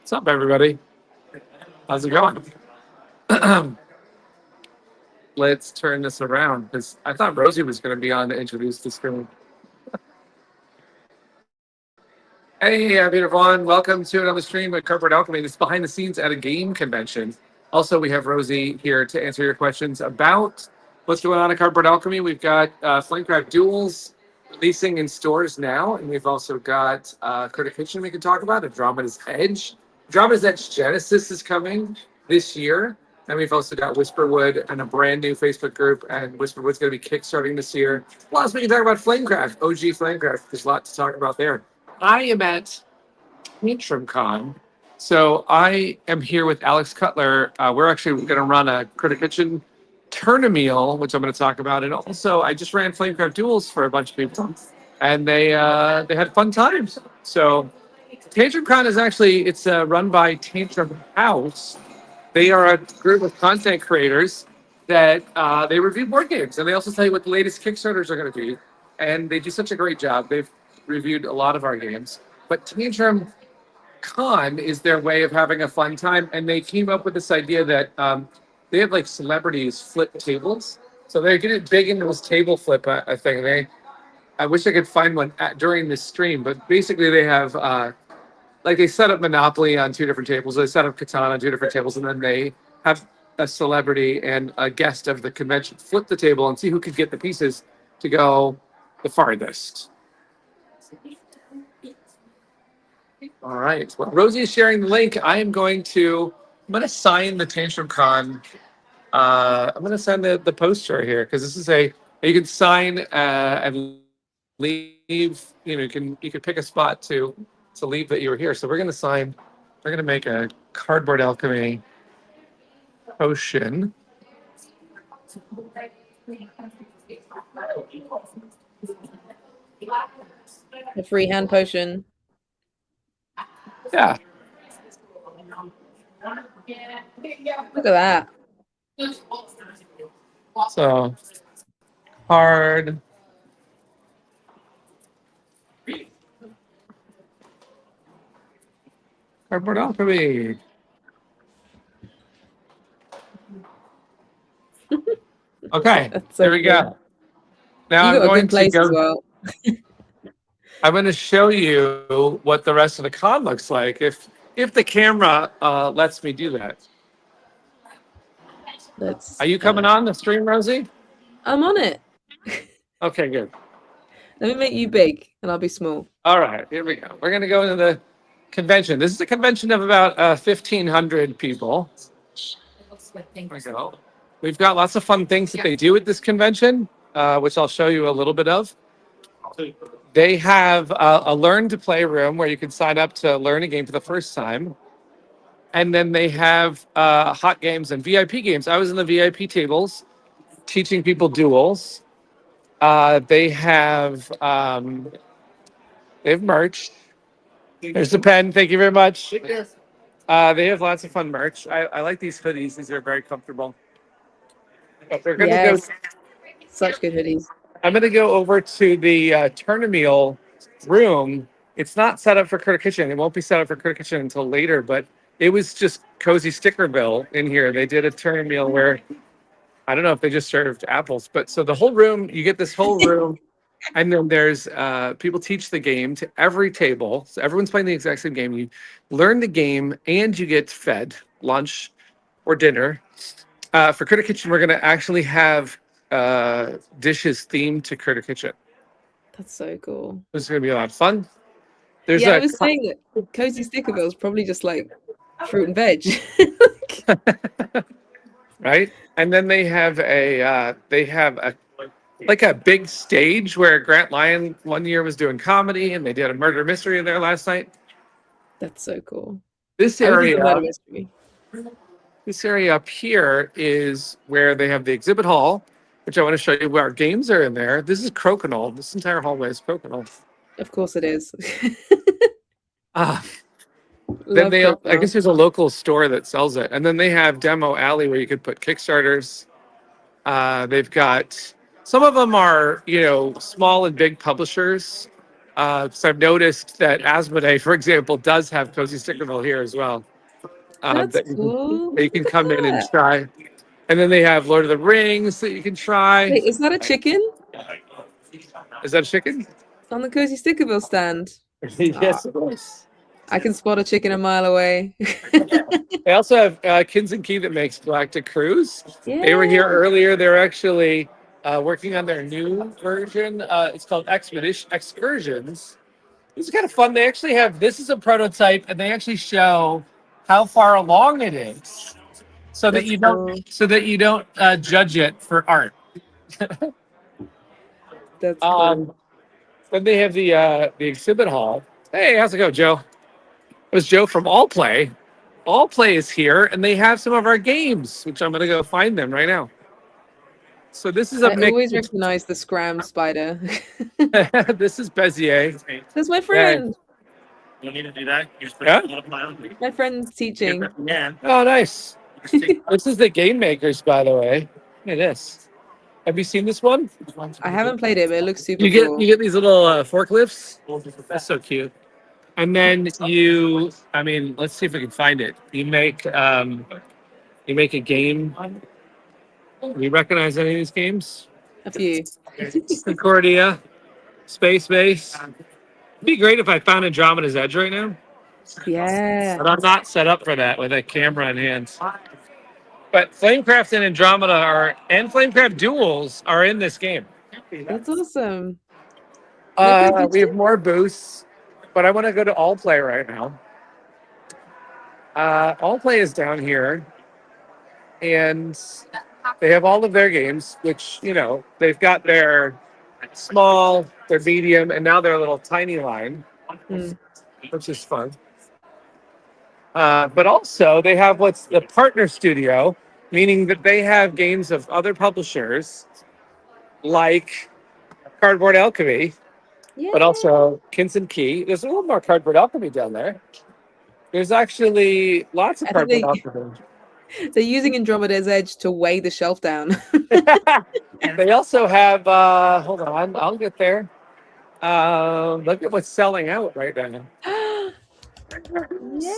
What's up, everybody? How's it going? Let's turn this around because I thought Rosie was going to be on to introduce the screen. Hey, I'm Peter Vaughan. Welcome to another stream at Cardboard Alchemy. This is behind the scenes at a game convention. Also, we have Rosie here to answer your questions about what's going on at Cardboard Alchemy. We've got Flamecraft Duels releasing in stores now, and we've also got Critic Kitchen we can talk about, Andromeda's Edge. Andromeda's Edge Genesis is coming this year. And we've also got Whisperwood and a brand new Facebook group, and Whisperwood's going to be kickstarting this year. Plus, we can talk about Flamecraft, OG Flamecraft. There's a lot to talk about there. I am at TantrumCon, so I am here with Alex Cutler. We're actually going to run a Critic Kitchen tournament, which I'm going to talk about, and also I just ran Flamecraft Duels for a bunch of people, and they had fun times. So TantrumCon is actually it's run by Tantrum House. They are a group of content creators that they review board games, and they also tell you what the latest Kickstarters are going to be. And they do such a great job. They've reviewed a lot of our games. But Tantrum Con is their way of having a fun time, and they came up with this idea that they have like celebrities flip tables. So they're getting big into this table flip thing. I wish I could find one during this stream, but basically they have like they set up Monopoly on two different tables. They set up Catan on two different tables, and then they have a celebrity and a guest of the convention flip the table and see who could get the pieces to go the farthest. All right. Well, Rosie is sharing the link. I'm going to sign the Tantrum Con. I'm going to sign the poster here because this is you can sign and leave. You can pick a spot to leave that you were here. So we're going to sign. We're going to make a Cardboard Alchemy potion. A freehand potion. Yeah. Look at that. So, cardboard Alchemy. Okay, so there we go. Now you got a good place as well. I'm going to show you what the rest of the con looks like if the camera lets me do that. Are you coming on the stream, Rosie? I'm on it. Okay, good. Let me make you big, and I'll be small. All right, here we go. We're going to go into the convention. This is a convention of about 1,500 people. There we go. We've got lots of fun things that they do at this convention, which I'll show you a little bit of. They have a learn to play room where you can sign up to learn a game for the first time. And then they have hot games and VIP games. I was in the VIP tables teaching people duels. They have merch. There's the pen. Thank you very much. They have lots of fun merch. I like these hoodies. These are very comfortable. But they're going to go. Such good hoodies. I'm going to go over to the tournament room. It's not set up for Critic Kitchen. It won't be set up for Critic Kitchen until later, but it was just Cozy Stickerville in here. They did a tournament where, I don't know if they just served apples, but so the whole room, you get this whole room, and then there's people teach the game to every table. So everyone's playing the exact same game. You learn the game, and you get fed lunch or dinner. For Critic Kitchen, we're going to actually have dishes themed to Critic Kitchen. That's so cool. This is going to be a lot of fun. I was saying that Cozy Stickerville is probably just like fruit and veg. Right? And then they have a big stage where Grant Lyon one year was doing comedy, and they did a murder mystery in there last night. That's so cool. This area up here is where they have the exhibit hall, which I want to show you where our games are in there. This is Crokinole. This entire hallway is Crokinole. Of course it is. Then I guess there's a local store that sells it. And then they have Demo Alley where you could put Kickstarters. They've got, some of them are, small and big publishers. So I've noticed that Asmodee, for example, does have Cozy Stickerville here as well. That's cool. That you can Look at come in and that. try. And then they have Lord of the Rings that you can try. Wait, is that a chicken Is that a chicken? on the Cozy Stickerville stand? Ah, Yes, it is. I can spot a chicken a mile away. They also have Kins and Key that makes Galactic Cruise. They were here Yeah, earlier. They're actually working on their new version. It's called Expedition Excursions. It's kind of fun. They actually have this is a prototype, and they actually show how far along it is, that's cool. so that you don't judge it for art. That's Um, cool. then they have the exhibit hall. Hey, how's it go, Joe? It was Joe from All Play. All Play is here, and they have some of our games, which I'm going to go find them right now. So this is a I mix. always recognize the scram spider. This is Bezier. That's my Yeah. friend. You need to do that. You just put Yeah? a little pile. My friend's teaching. Yeah. Oh, nice. This is the Game Makers, by the way. Look at this. Have you seen this one? I haven't played it, but it looks super You get cool. these little forklifts. That's so cute. And then I mean, let's see if we can find it. You make a game. Do you recognize any of these games? A few. Concordia, Space Base. It'd be great if I found Andromeda's Edge right now, Yeah, but I'm not set up for that with a camera in hand. But Flamecraft and Andromeda and Flamecraft Duels are in this game. that's awesome. Can I play We have Vista? more booths, but I want to go to All Play right now. All Play is down here, and they have all of their games, which, they've got their small, their medium, and now their little tiny line, Hmm. which is fun. But also, they have what's the partner studio, meaning that they have games of other publishers like Cardboard Alchemy, Yeah, but also Kins and Key. There's a little more Cardboard Alchemy down there. There's actually lots of I think Cardboard Alchemy. they're using Andromeda's Edge to weigh the shelf down. They also have, hold on, I'll get there. Look at what's selling out right now. Yeah,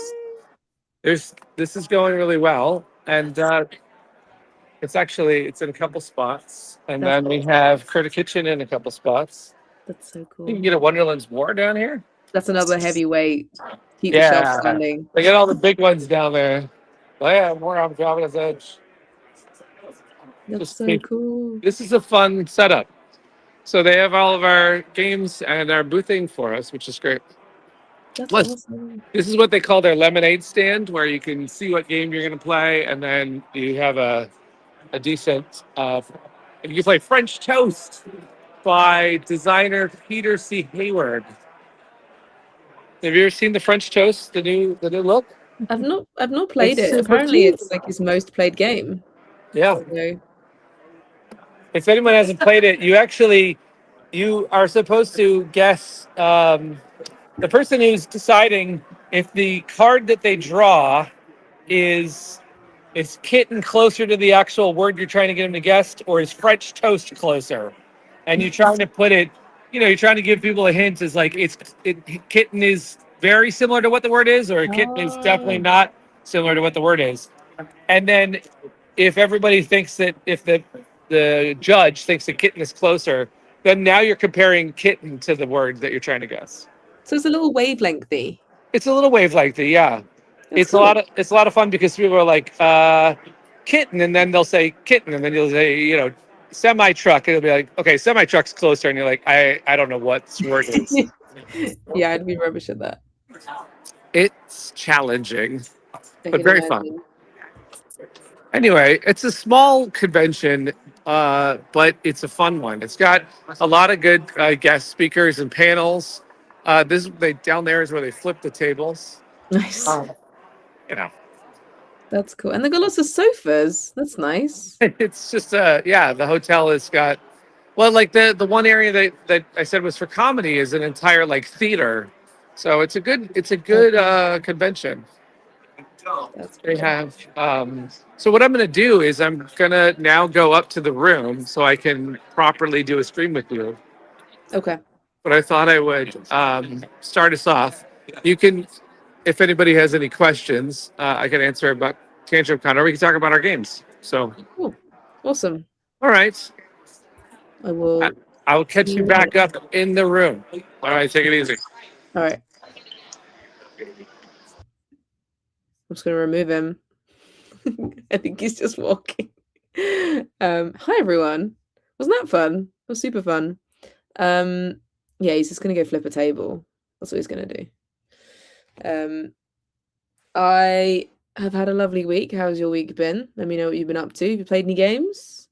This is going really well, and it's in a couple spots, and That's then we have Critter Kitchen in a couple spots. that's so You cool. can get a Wonderland's War down here. That's another heavyweight. Keep the shelf Yeah, standing. they get all the big ones down there. Oh yeah, more on Andromeda's Edge. That's Just so keep- cool. This is a fun setup. So they have all of our games and our boothing for us, which is great. That's Plus, awesome. this is what they call their lemonade stand, where you can see what game you're going to play, and then you have a decent. You can play French Toast by designer Peter C. Hayward. Have you ever seen the French Toast, the new look? I've not played It's it. super Apparently cute. it's like his most played game. Yeah. So If anyone hasn't played it, you are supposed to guess the person who's deciding if the card that they draw is kitten closer to the actual word you're trying to get them to guess, or is French toast closer? And you're trying to put it, you're trying to give people a hint is like kitten is very similar to what the word is, or kitten is definitely not similar to what the word is. And then if everybody thinks that if the judge thinks the kitten is closer, then now you're comparing kitten to the word that you're trying to guess. so it's a little wavelengthy. It's a little wavelengthy, yeah. That's It's cool. a lot of fun because people are like kitten, and then they'll say kitten, and then you'll say semi truck, and it'll be like, okay, semi truck's closer, and you're like, I don't know what word it is. Yeah, I'd be rubbish at that. It's challenging, I but can very imagine. fun. Anyway, it's a small convention, but it's a fun one. It's got a lot of good guest speakers and panels. Down there is where they flip the tables. Nice. You know, That's cool. And they got lots of sofas. That's nice. it's just the hotel has got like the one area that I said was for comedy is an entire like theater. So it's a good convention. That's They cool. have so what I'm going to do is I'm going to now go up to the room so I can properly do a stream with you. Okay. but I thought I would start us off. You can, if anybody has any questions, I can answer about Tantrum Con, or we can talk about our games. So, Cool. Awesome. all right, I will. I'll catch you back up in the room. All right, take it easy. All right. I'm just going to remove him. I think he's just walking. Hi, everyone. Wasn't that fun? It was super fun. Yeah, he's just going to go flip a table. That's what he's going to do. I have had a lovely week. How's your week been? Let me know what you've been up to. Have you played any games?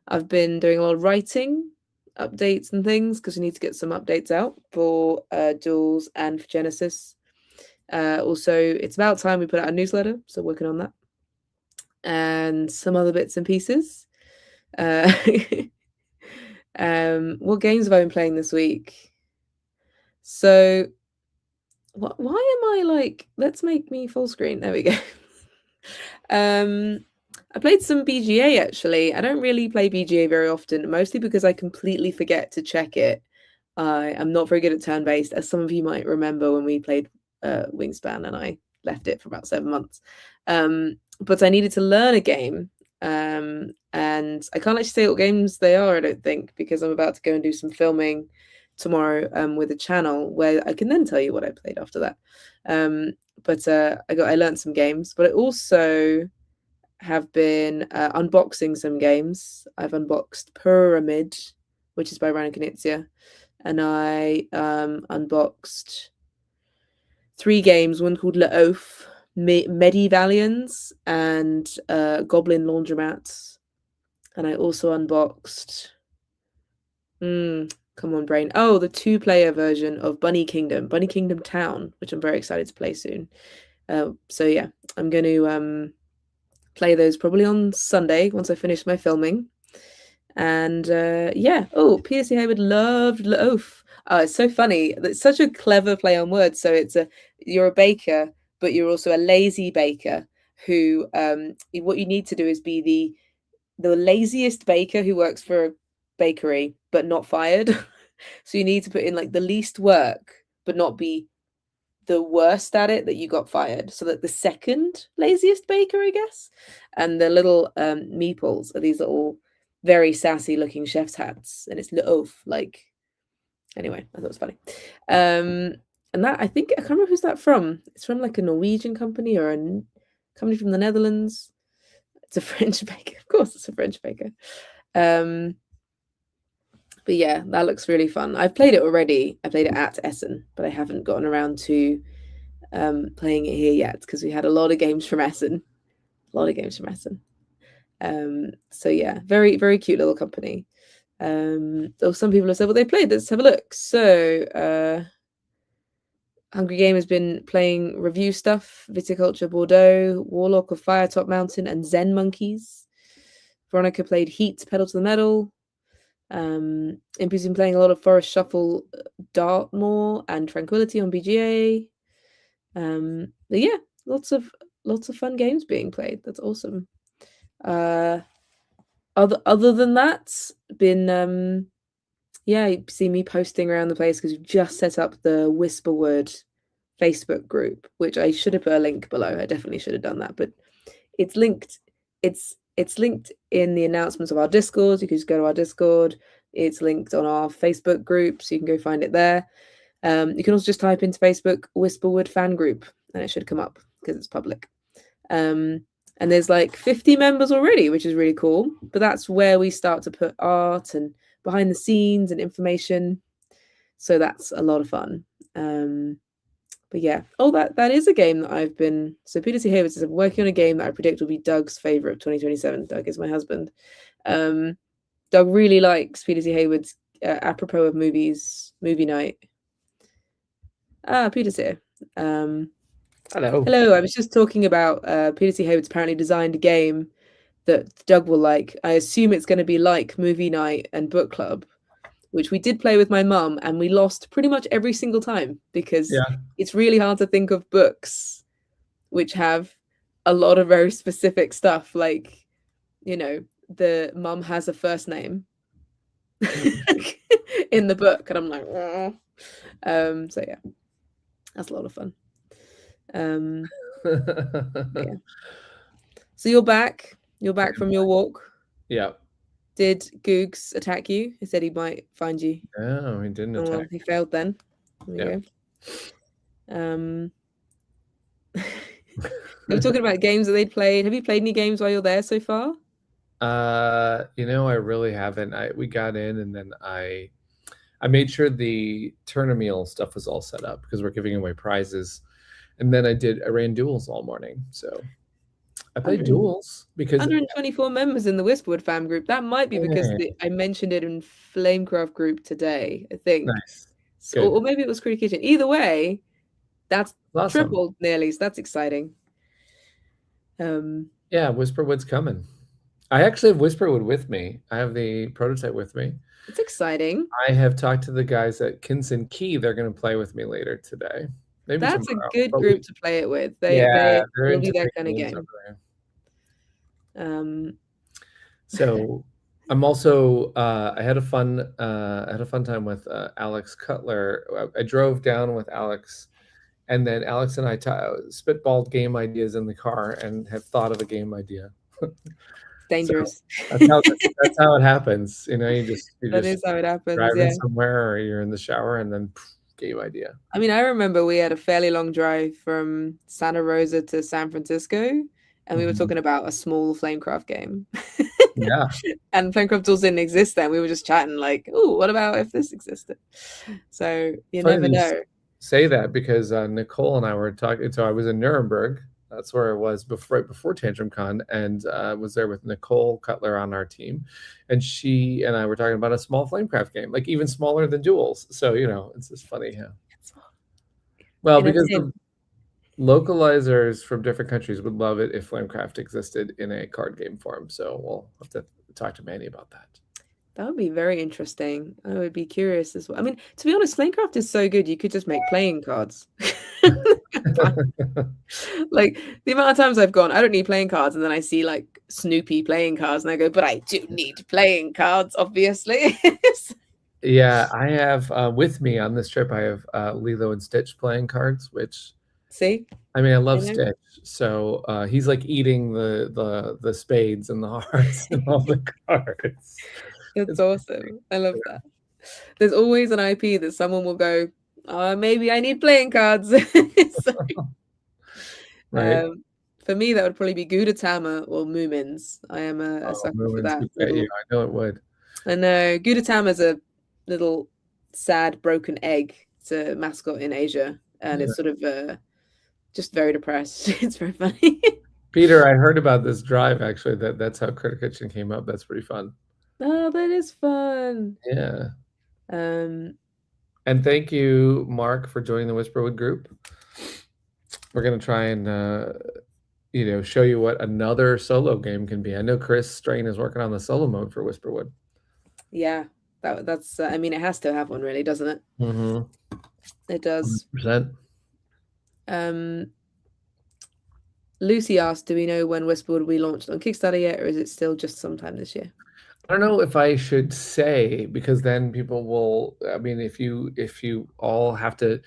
I've been doing a lot of writing, updates and things, because we need to get some updates out for Duels and for Genesis. Also, it's about time we put out a newsletter, so working on that. And some other bits and pieces. What games have I been playing this week? So, why am I like? Let's make me full screen. There we go. I played some BGA actually. I don't really play BGA very often, mostly because I completely forget to check it. I am not very good at turn-based, as some of you might remember when we played Wingspan, and I left it for about 7 months. But I needed to learn a game, and I can't actually say what games they are, I don't think, because I'm about to go and do some filming tomorrow with a channel where I can then tell you what I played after that. But I learned some games, but I also have been unboxing some games. I've unboxed Pyramid, which is by Rana Knizia, and I unboxed 3 games, one called Le Oaf, Medivalians, and Goblin Laundromats. And I also unboxed come on, brain. Oh, the 2-player version of Bunny Kingdom Town, which I'm very excited to play soon. So yeah, I'm going to play those probably on Sunday once I finish my filming. And yeah. Oh, Peter C. Hayward loved Le Oaf. Oh, it's so funny. It's such a clever play on words. So you're a baker, but you're also a lazy baker who what you need to do is be the laziest baker who works for a bakery but not fired. So you need to put in like the least work but not be the worst at it that you got fired, so that the second laziest baker, I guess. And the little meeples are these little very sassy looking chef's hats, and it's Le Oaf, like, anyway, I thought it was funny. And that, I think, I can't remember who's that from. It's from like a Norwegian company or a company from the Netherlands. It's a French baker. Of course it's a French baker. But yeah, that looks really fun. I've played it already. I played it at Essen, but I haven't gotten around to playing it here yet, because we had a lot of games from Essen. So yeah, very, very cute little company. Though some people have said what they played. Let's have a look. So Hungry Game has been playing review stuff: Viticulture Bordeaux, Warlock of Firetop Mountain, and Zen Monkeys. Veronica played Heat, Pedal to the Metal. Impy's been playing a lot of Forest Shuffle, Dartmoor, and Tranquility on BGA. But yeah, lots of fun games being played. That's awesome. Other than that, been yeah, you see me posting around the place because we've just set up the Whisperword Facebook group, which I should have put a link below. I definitely should have done that, but it's linked. It's linked in the announcements of our Discord. You can just go to our Discord. It's linked on our Facebook group, so you can go find it there. You can also just type into Facebook Whisperwood fan group, and it should come up because it's public. And there's like 50 members already, which is really cool. But that's where we start to put art and behind the scenes and information. So that's a lot of fun. But yeah, that is a game that I've been. So Peter C. Hayward says, I'm working on a game that I predict will be Doug's favorite of 2027. Doug is my husband. Doug really likes Peter C. Hayward's apropos of movies, movie night. Peter's here. Hello. Hello. I was just talking about Peter C. Hayward's apparently designed a game that Doug will like. I assume it's going to be like movie night and book club, which we did play with my mum, and we lost pretty much every single time because it's really hard to think of books which have a lot of very specific stuff, like, you know, the mum has a first name. in the book, and I'm like, so yeah, that's a lot of fun. Yeah. So you're back from your walk. Yeah. Did Googs attack you? He said he might find you. No, he didn't Oh, well, attack. he failed then. There Yeah. we go. They were talking about games that they'd played. Have you played any games while you're there so far? I really haven't. We got in, and then I made sure the tournament stuff was all set up because we're giving away prizes, and then I ran duels all morning. So I played duels because 124 members in the Whisperwood fam group. That might be because I mentioned it in Flamecraft group today, I think. Nice. So, or maybe it was Creaky Kitchen. Either way, that's awesome. Tripled nearly. So that's exciting. Yeah, Whisperwood's coming. I actually have Whisperwood with me. I have the prototype with me. It's exciting. I have talked to the guys at Kinson Key. They're going to play with me later today. Maybe that's tomorrow. A good group to play it with. They will be that kind of game. So I'm also I had a fun time with Alex Cutler. I drove down with Alex, and then Alex and I spitballed game ideas in the car and have thought of a game idea. Dangerous. So that's how it happens. You is how it happens. Driving somewhere, or you're in the shower, and then game idea. I mean, I remember we had a fairly long drive from Santa Rosa to San Francisco, and we were talking about a small Flamecraft game. Yeah. And Flamecraft tools didn't exist then. We were just chatting like, "Oh, what about if this existed?" So you never know. Say that because Nicole and I were talking. So I was in Nuremberg. That's where I was right before Tantrum Con, and was there with Nicole Cutler on our team, and she and I were talking about a small Flamecraft game, like even smaller than Duels. So it's just funny how. Well, because the localizers from different countries would love it if Flamecraft existed in a card game form. So we'll have to talk to Manny about that. That would be very interesting. I would be curious as well. I mean, to be honest, Flamecraft is so good. You could just make playing cards. Like the amount of times I've gone, I don't need playing cards, and then I see like Snoopy playing cards, and I go, but I do need playing cards, obviously. Yeah, I have with me on this trip. I have Lilo and Stitch playing cards, which see. I mean, I love Stitch, so he's like eating the spades and the hearts and all the cards. It's awesome. I love that. There's always an IP that someone will go, maybe I need playing cards. Right. For me, that would probably be Gudetama or Moomins. I am a sucker for that. I know it would. I know. Gudetama is a little sad, broken egg. It's a mascot in Asia, and it's sort of just very depressed. It's very funny. Peter, I heard about this drive, actually. That's how Critter Kitchen came up. That's pretty fun. Oh, that is fun. Yeah. And thank you, Mark, for joining the Whisperwood group. We're going to try and, show you what another solo game can be. I know Chris Strain is working on the solo mode for Whisperwood. Yeah, that's, I mean, it has to have one, really, doesn't it? Mm-hmm. It does. 100%. Lucy asked, do we know when Whisperwood will be launched on Kickstarter yet, or is it still just sometime this year? I don't know if I should say, because then people will, I mean, if you all have to,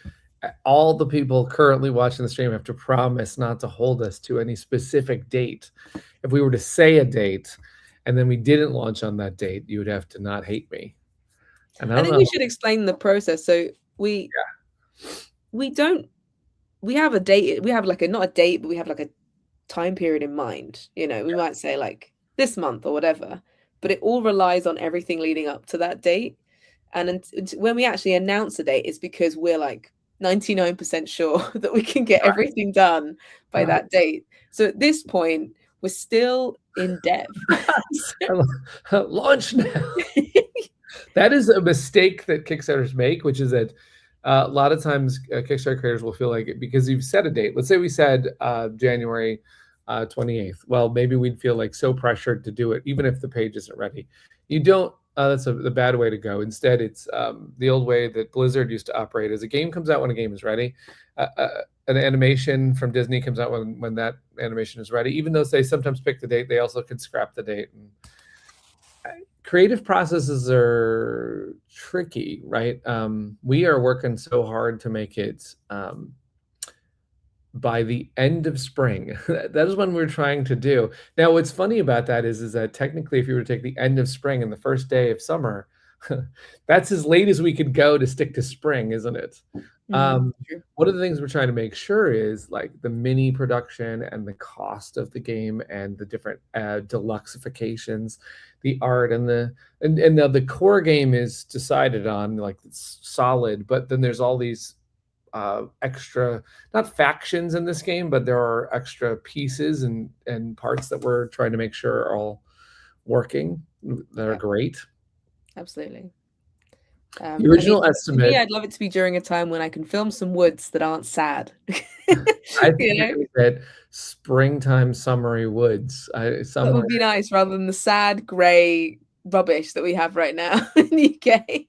all the people currently watching the stream have to promise not to hold us to any specific date. If we were to say a date and then we didn't launch on that date, you would have to not hate me. And I think we should explain the process. So we have a date. We have like not a date, but we have like a time period in mind. We might say like this month or whatever. But it all relies on everything leading up to that date. And when we actually announce a date, it's because we're like 99% sure that we can get everything done by that date. So at this point, we're still in dev. Launch now. That is a mistake that Kickstarters make, which is that a lot of times Kickstarter creators will feel like, because you've set a date. Let's say we said January 28th. Well, maybe we'd feel like so pressured to do it, even if the page isn't ready. You don't. That's the bad way to go. Instead, it's the old way that Blizzard used to operate. As a game comes out when a game is ready, an animation from Disney comes out when that animation is ready. Even though they sometimes pick the date, they also can scrap the date. And creative processes are tricky, right? We are working so hard to make it by the end of spring. That is when we're trying to do. Now, what's funny about that is that technically, if you were to take the end of spring and the first day of summer, that's as late as we could go to stick to spring, isn't it? True. One of the things we're trying to make sure is like the mini production and the cost of the game and the different deluxeifications, the art and the core game is decided on, like it's solid, but then there's all these extra, not factions in this game, but there are extra pieces and parts that we're trying to make sure are all working, that are Yeah. great. Absolutely. The original For estimate, me, I'd love it to be during a time when I can film some woods that aren't sad. I think You know? it said springtime summery woods. That Somewhere. would be nice rather than the sad grey rubbish that we have right now in the UK.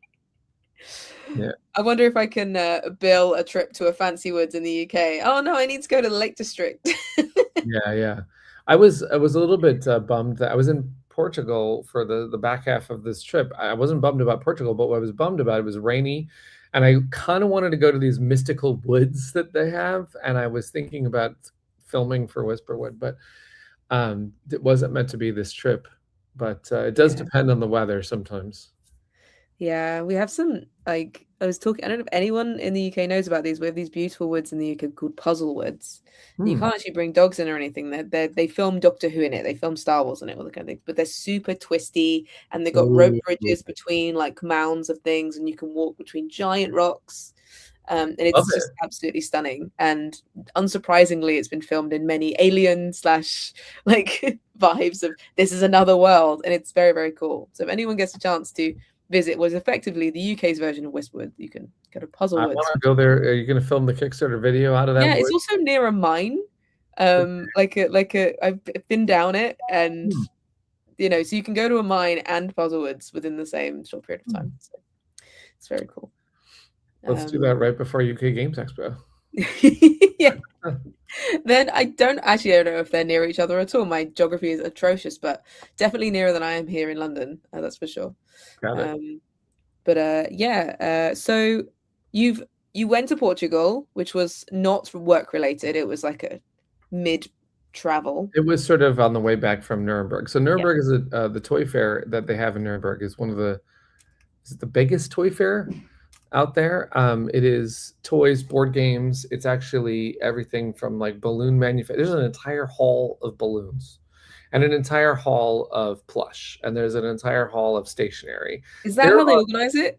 Yeah. I wonder if I can bill a trip to a fancy woods in the UK. Oh no, I need to go to the Lake District. Yeah. I was a little bit bummed that I was in Portugal for the back half of this trip. I wasn't bummed about Portugal, but what I was bummed about, it was rainy, and I kind of wanted to go to these mystical woods that they have, and I was thinking about filming for Whisperwood, but it wasn't meant to be this trip. But it does Yeah. depend on the weather sometimes. Yeah, we have some, like, I don't know if anyone in the UK knows about these. We have these beautiful woods in the UK called puzzle woods. And you Hmm. can't actually bring dogs in or anything. They film Doctor Who in it. They film Star Wars in it, all that kind of thing. But they're super twisty, and they've got rope Ooh. bridges between like mounds of things, and you can walk between giant rocks. And Love it's it. just absolutely stunning. And unsurprisingly, it's been filmed in many alien slash like vibes of this is another world, and it's very, very cool. So if anyone gets a chance to visit what is effectively the UK's version of Westwood, you can go to Puzzle I Woods. want to go there. Are you going to film the Kickstarter video out of that? Yeah, it's wood? also near a mine. I've been down it, and so you can go to a mine and Puzzle Woods within the same short period of time. So it's very cool. Let's do that right before UK Games Expo. Yeah. Then I don't know if they're near each other at all. My geography is atrocious, but definitely nearer than I am here in London. That's for sure. Got it. So you went to Portugal, which was not work related. It was like a mid travel. It was sort of on the way back from Nuremberg. So Nuremberg is the toy fair that they have in Nuremberg is is it the biggest toy fair out there? It is toys, board games. It's actually everything from like balloon manufacturing. There's an entire hall of balloons and an entire hall of plush, and there's an entire hall of stationery. Is that how they organize it?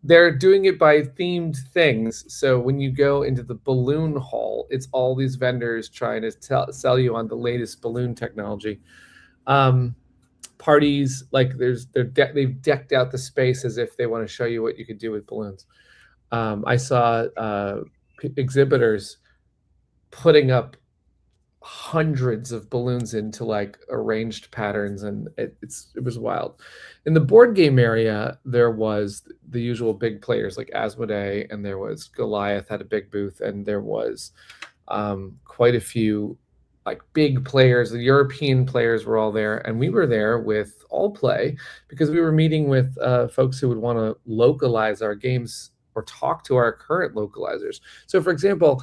They're doing it by themed things. So when you go into the balloon hall, it's all these vendors trying to sell you on the latest balloon technology. Parties, like they've decked out the space as if they want to show you what you could do with balloons. I saw exhibitors putting up hundreds of balloons into like arranged patterns, and it was wild. In the board game area, there was the usual big players like Asmodee, and there was Goliath had a big booth, and there was quite a few like big players. The European players were all there, and we were there with All Play because we were meeting with folks who would want to localize our games or talk to our current localizers. So for example,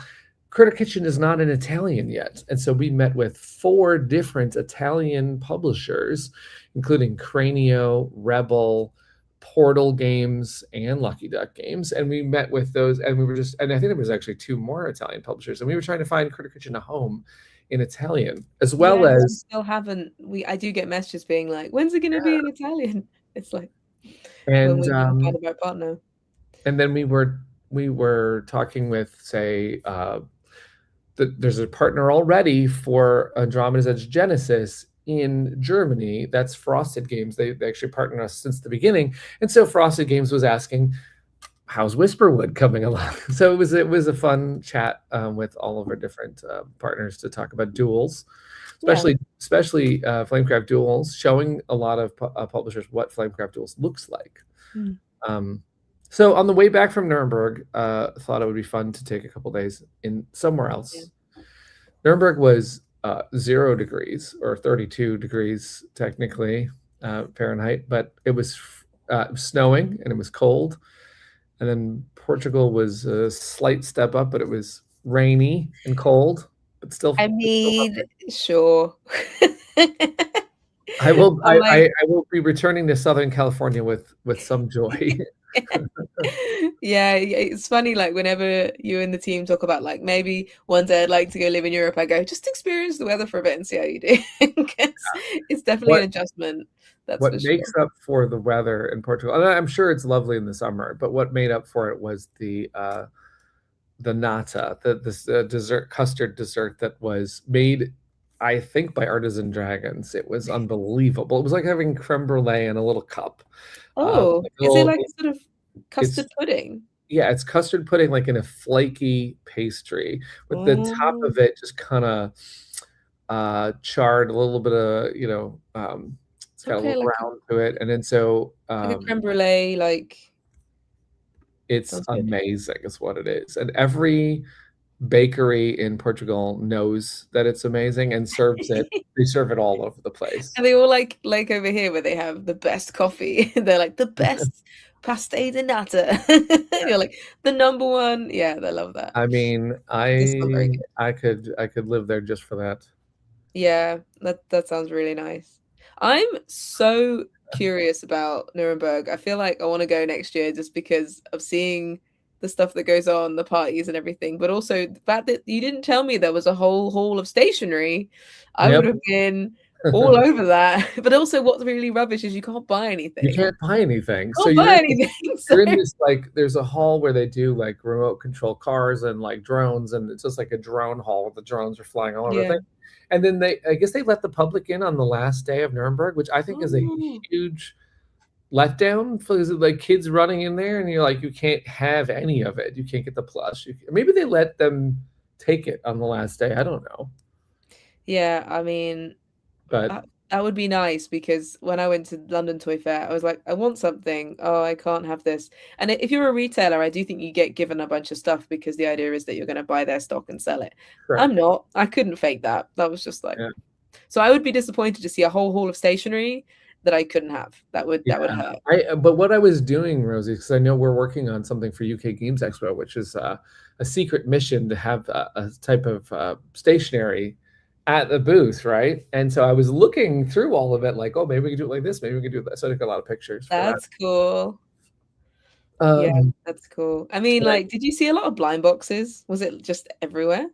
Critter Kitchen is not in Italian yet. And so we met with 4 different Italian publishers, including Cranio, Rebel, Portal Games, and Lucky Duck Games. And we met with those, and and I think there was actually 2 more Italian publishers. And we were trying to find Critter Kitchen a home in Italian, as well as... We still haven't. I do get messages being like, when's it going to be in Italian? It's like, when we find our partner. And then we were talking with, say, there's a partner already for Andromeda's Edge Genesis in Germany. That's Frosted Games. They actually partnered us since the beginning. And so Frosted Games was asking, how's Whisperwood coming along? So it was a fun chat with all of our different partners to talk about duels, especially Flamecraft Duels, showing a lot of publishers what Flamecraft Duels looks like. So on the way back from Nuremberg, thought it would be fun to take a couple days in somewhere else. Yeah. Nuremberg was 0 degrees or 32 degrees technically. Fahrenheit, but it was snowing and it was cold. And then Portugal was a slight step up, but it was rainy and cold, but still. I mean, sure. I will. I'm like, I will be returning to Southern California with some joy. yeah, it's funny. Like whenever you and the team talk about like maybe one day I'd like to go live in Europe, I go just experience the weather for a bit and see how you do. 'Cause it's definitely an adjustment. That's What for makes sure. up for the weather in Portugal, and I'm sure it's lovely in the summer, but what made up for it was the nata, this dessert, custard dessert that was made, I think, by artisan dragons. It was unbelievable. It was like having creme brulee in a little cup. Oh, Like a is it little, like sort of it's custard pudding? yeah, it's custard pudding like in a flaky pastry with the top Oh, of it just kind of charred, a little bit of, it's got a okay, little brown to it, and then like a creme brulee, like it's sounds good. amazing is what it is. And every bakery in Portugal knows that it's amazing and serves it. They serve it all over the place. And they all like over here where they have the best coffee. They're like the best pastel de nata. You're like the number one. Yeah, they love that. I mean, It's not very good. I could live there just for that. Yeah, that sounds really nice. I'm so curious about Nuremberg. I feel like I want to go next year just because of seeing the stuff that goes on, the parties and everything, but also the fact that you didn't tell me there was a whole hall of stationery. I would Yep. have been all over that. But also what's really rubbish is you can't buy anything. You can't buy anything. You can't buy anything. You're in this, like, there's a hall where they do like remote control cars and like drones, and it's just like a drone hall where the drones are flying all over the Yeah. thing. And then I guess they let the public in on the last day of Nuremberg, which I think is a Oh. huge letdown, because like kids running in there and you're like, you can't have any of it. You can't get the plush. Maybe they let them take it on the last day. I don't know. Yeah, I mean, But that would be nice because when I went to London Toy Fair, I was like, I want something. Oh, I can't have this. And if you're a retailer, I do think you get given a bunch of stuff because the idea is that you're going to buy their stock and sell it. sure. I'm not. I couldn't fake that. That was just like, Yeah. so I would be disappointed to see a whole hall of stationery that I couldn't have. That would hurt. But what I was doing, Rosie, because I know we're working on something for UK Games Expo, which is a secret mission to have a type of stationery at the booth, right? And so I was looking through all of it, like, oh, maybe we could do it like this, maybe we could do that. So I took a lot of pictures for that. That's cool. Yeah, that's cool. I mean, like, did you see a lot of blind boxes? Was it just everywhere?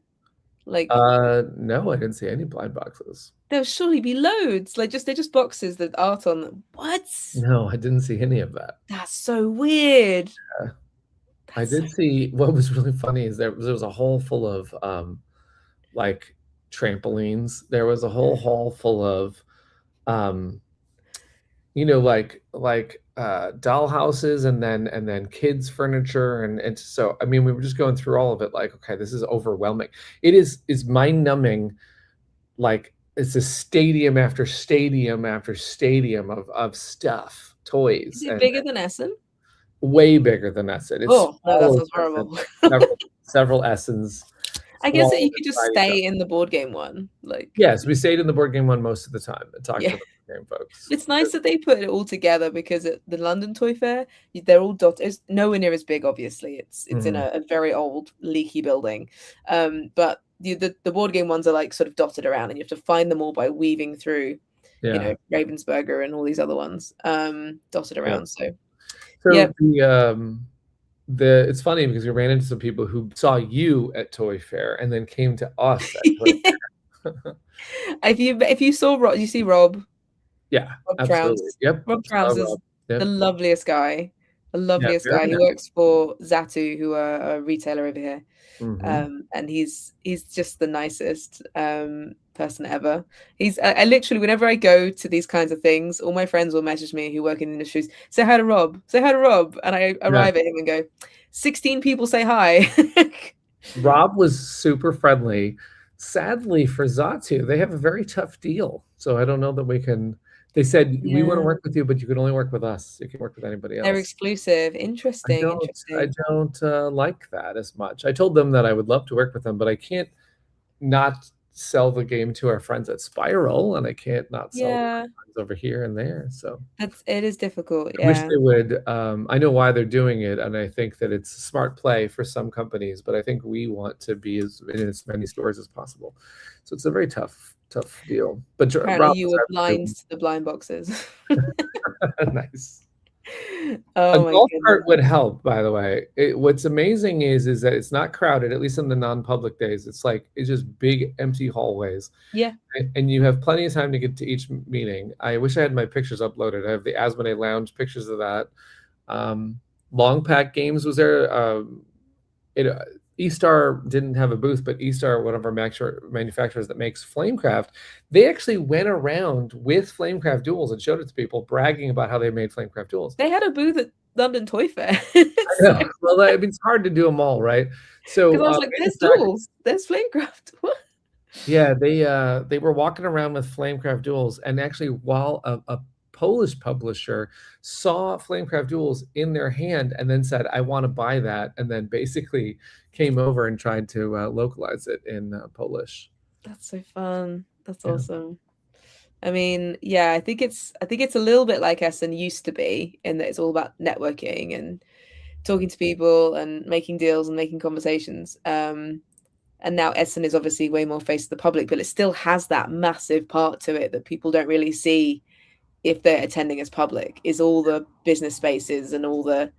Like, no, I didn't see any blind boxes. there'll surely be loads. Like, they're just boxes that art on them. What? No, I didn't see any of that. That's so weird. Yeah. I did see, what was really funny is there was a hall full of like trampolines. There was a whole hall full of doll houses, and then kids furniture, and so I mean we were just going through all of it, like, okay, this is overwhelming. Is mind numbing. Like, it's a stadium after stadium after stadium of stuff, toys. Is it bigger than Essen? Way bigger than Essen. It's Oh no, that sounds horrible. several Essens. I guess that you could just stay in the board game one. Like, yes, we stayed in the board game one most of the time and talked to the board game folks. It's nice that they put it all together because at the London Toy Fair, they're all dotted. It's nowhere near as big, obviously. It's in a very old, leaky building. But the board game ones are like sort of dotted around, and you have to find them all by weaving through, Ravensburger and all these other ones dotted around. So yeah. It's funny because we ran into some people who saw you at Toy Fair and then came to us at Toy Fair. If you saw Rob, you see Rob. Yeah, Rob absolutely. Trounce. Yep. Rob Trounce is the loveliest guy. The loveliest guy. He works for Zatu, who are a retailer over here. And he's just the nicest person ever. I literally, whenever I go to these kinds of things, all my friends will message me who work in industries, say hi to Rob, and I arrive at him and go, 16 people say hi. Rob was super friendly. Sadly for Zatu, they have a very tough deal, so I don't know that we can. They said, we want to work with you, but you can only work with us. You can work with anybody else. They're exclusive. Interesting. I don't like that as much. I told them that I would love to work with them, but I can't not sell the game to our friends at Spiral, and I can't not sell to my Yeah, friends over here and there. So it is difficult. I wish Yeah. they would. I know why they're doing it, and I think that it's a smart play for some companies, but I think we want to be in as many stores as possible. So it's a very tough deal. But Apparently Rob you was were absolutely blind to the blind boxes. nice. A Oh my golf cart goodness. would help, by the way. What's amazing is that it's not crowded, at least in the non-public days. It's just big empty hallways. Yeah. And you have plenty of time to get to each meeting. I wish I had my pictures uploaded. I have the Asmodee Lounge pictures of that. Long Pack Games was there. eStar didn't have a booth, but eStar, one of our manufacturers that makes Flamecraft, they actually went around with Flamecraft duels and showed it to people, bragging about how they made Flamecraft duels. They had a booth at London Toy Fair. I know. Well, I mean, it's hard to do them all, right? So Because I was like, there's duels, there's Flamecraft. What? Yeah, they were walking around with Flamecraft duels, and actually, while a Polish publisher saw Flamecraft duels in their hand and then said, "I want to buy that," and then basically came over and tried to localize it in Polish. That's so fun. That's Yeah. awesome. I mean, yeah, I think it's a little bit like Essen used to be, in that it's all about networking and talking to people and making deals and making conversations. And now Essen is obviously way more face to the public, but it still has that massive part to it that people don't really see if they're attending as public, is all the business spaces and all the,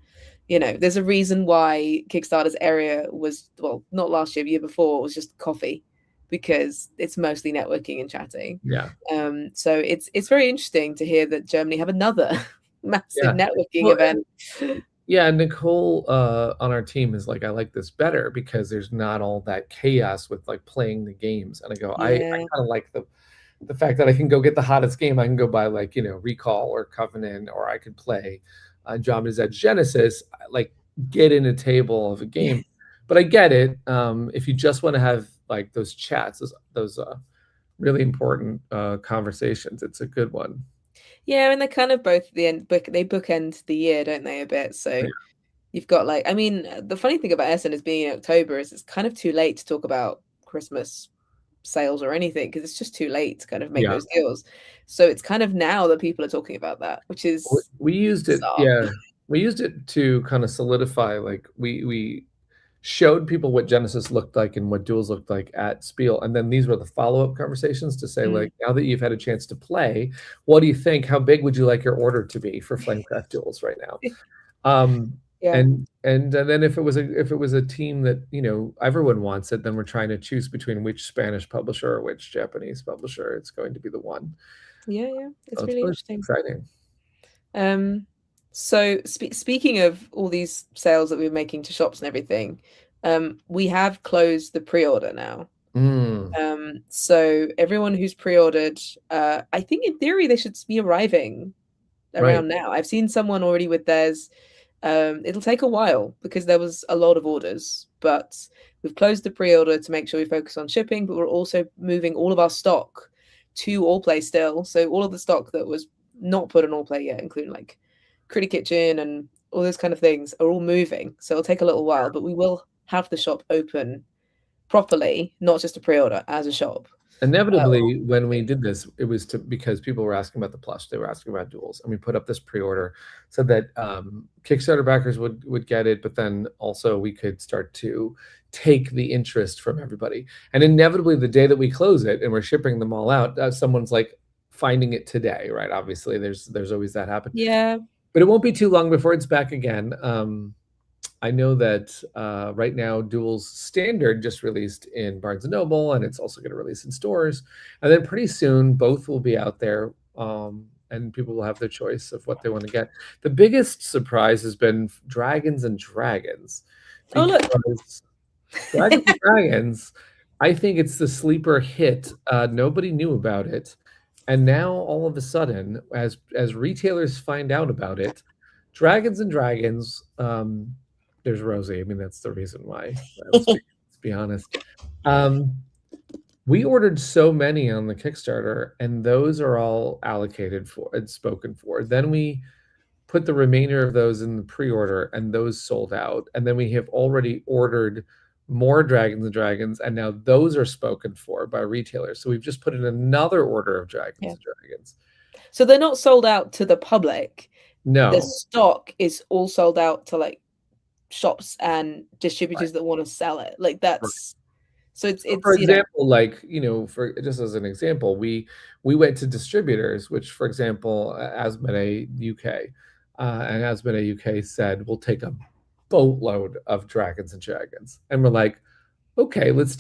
there's a reason why Kickstarter's area was, well, not last year, the year before, it was just coffee, because it's mostly networking and chatting. Yeah. So it's very interesting to hear that Germany have another massive networking event. Yeah, Nicole on our team is like, I like this better because there's not all that chaos with like playing the games. And I go, I kind of like the fact that I can go get the hottest game. I can go buy like, Recall or Covenant, or I could play Andromeda's Edge Genesis, like get in a table of a game. But I get it. If you just want to have like those chats, those really important conversations, it's a good one. Yeah, and they're kind of both they bookend the year, don't they, a bit? So you've got like, I mean, the funny thing about Essen is being in October is it's kind of too late to talk about Christmas sales or anything, because it's just too late to kind of make those deals. So it's kind of now that people are talking about that, which is we used it. Yeah, we used it to kind of solidify, like we showed people what Genesis looked like and what duels looked like at Spiel, and then these were the follow-up conversations to say, like, now that you've had a chance to play, what do you think? How big would you like your order to be for Flamecraft duels right now? And then if it was a team that everyone wants it, then we're trying to choose between which Spanish publisher or which Japanese publisher it's going to be the one. It's really interesting. Exciting. So speaking of all these sales that we're making to shops and everything, we have closed the pre-order now. So everyone who's pre-ordered, I think in theory they should be arriving around now. I've seen someone already with theirs. It'll take a while because there was a lot of orders, but we've closed the pre-order to make sure we focus on shipping, but we're also moving all of our stock to Allplay still. So all of the stock that was not put on Allplay yet, including like Critter Kitchen and all those kind of things, are all moving. So it'll take a little while, but we will have the shop open properly, not just a pre-order, as a shop. Inevitably, when we did this, it was because people were asking about the plush, they were asking about duels, and we put up this pre-order so that Kickstarter backers would get it, but then also we could start to take the interest from everybody. And inevitably, the day that we close it and we're shipping them all out, someone's like finding it today, right? Obviously, there's always that happen. Yeah. But it won't be too long before it's back again. I know that right now Duel's Standard just released in Barnes & Noble, and it's also going to release in stores. And then pretty soon, both will be out there, and people will have their choice of what they want to get. The biggest surprise has been Dragons and Dragons. Oh, look. Dragons and Dragons, I think it's the sleeper hit. Nobody knew about it. And now, all of a sudden, as retailers find out about it, Dragons and Dragons, there's Rosie. I mean, that's the reason why. Let's be honest. We ordered so many on the Kickstarter, and those are all allocated for and spoken for. Then we put the remainder of those in the pre-order, and those sold out. And then we have already ordered more Dragons and Dragons, and now those are spoken for by retailers. So we've just put in another order of Dragons and Dragons. So they're not sold out to the public. No. The stock is all sold out to like shops and distributors that want to sell it. Like that's so it's for example, like, for just as an example, we went to distributors, which, for example, Asmodee UK, and Asmodee UK said we'll take a boatload of Dragons and Dragons, and we're like, okay, let's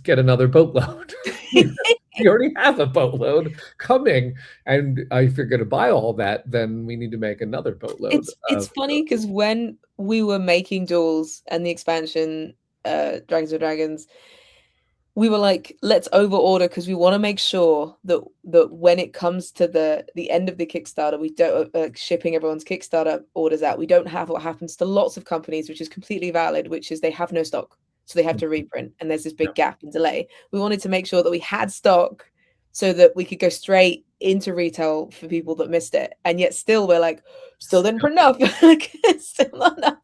get another boatload. We already have a boatload coming, and if you're going to buy all that, then we need to make another boatload. It's funny because when we were making Duels and the expansion, Dragons and Dragons, we were like, let's overorder because we want to make sure that when it comes to the end of the Kickstarter, we don't shipping everyone's Kickstarter orders out. We don't have what happens to lots of companies, which is completely valid, which is they have no stock. So they have to reprint, and there's this big gap and delay. We wanted to make sure that we had stock so that we could go straight into retail for people that missed it. And yet still we're like, still didn't print enough. Still not enough.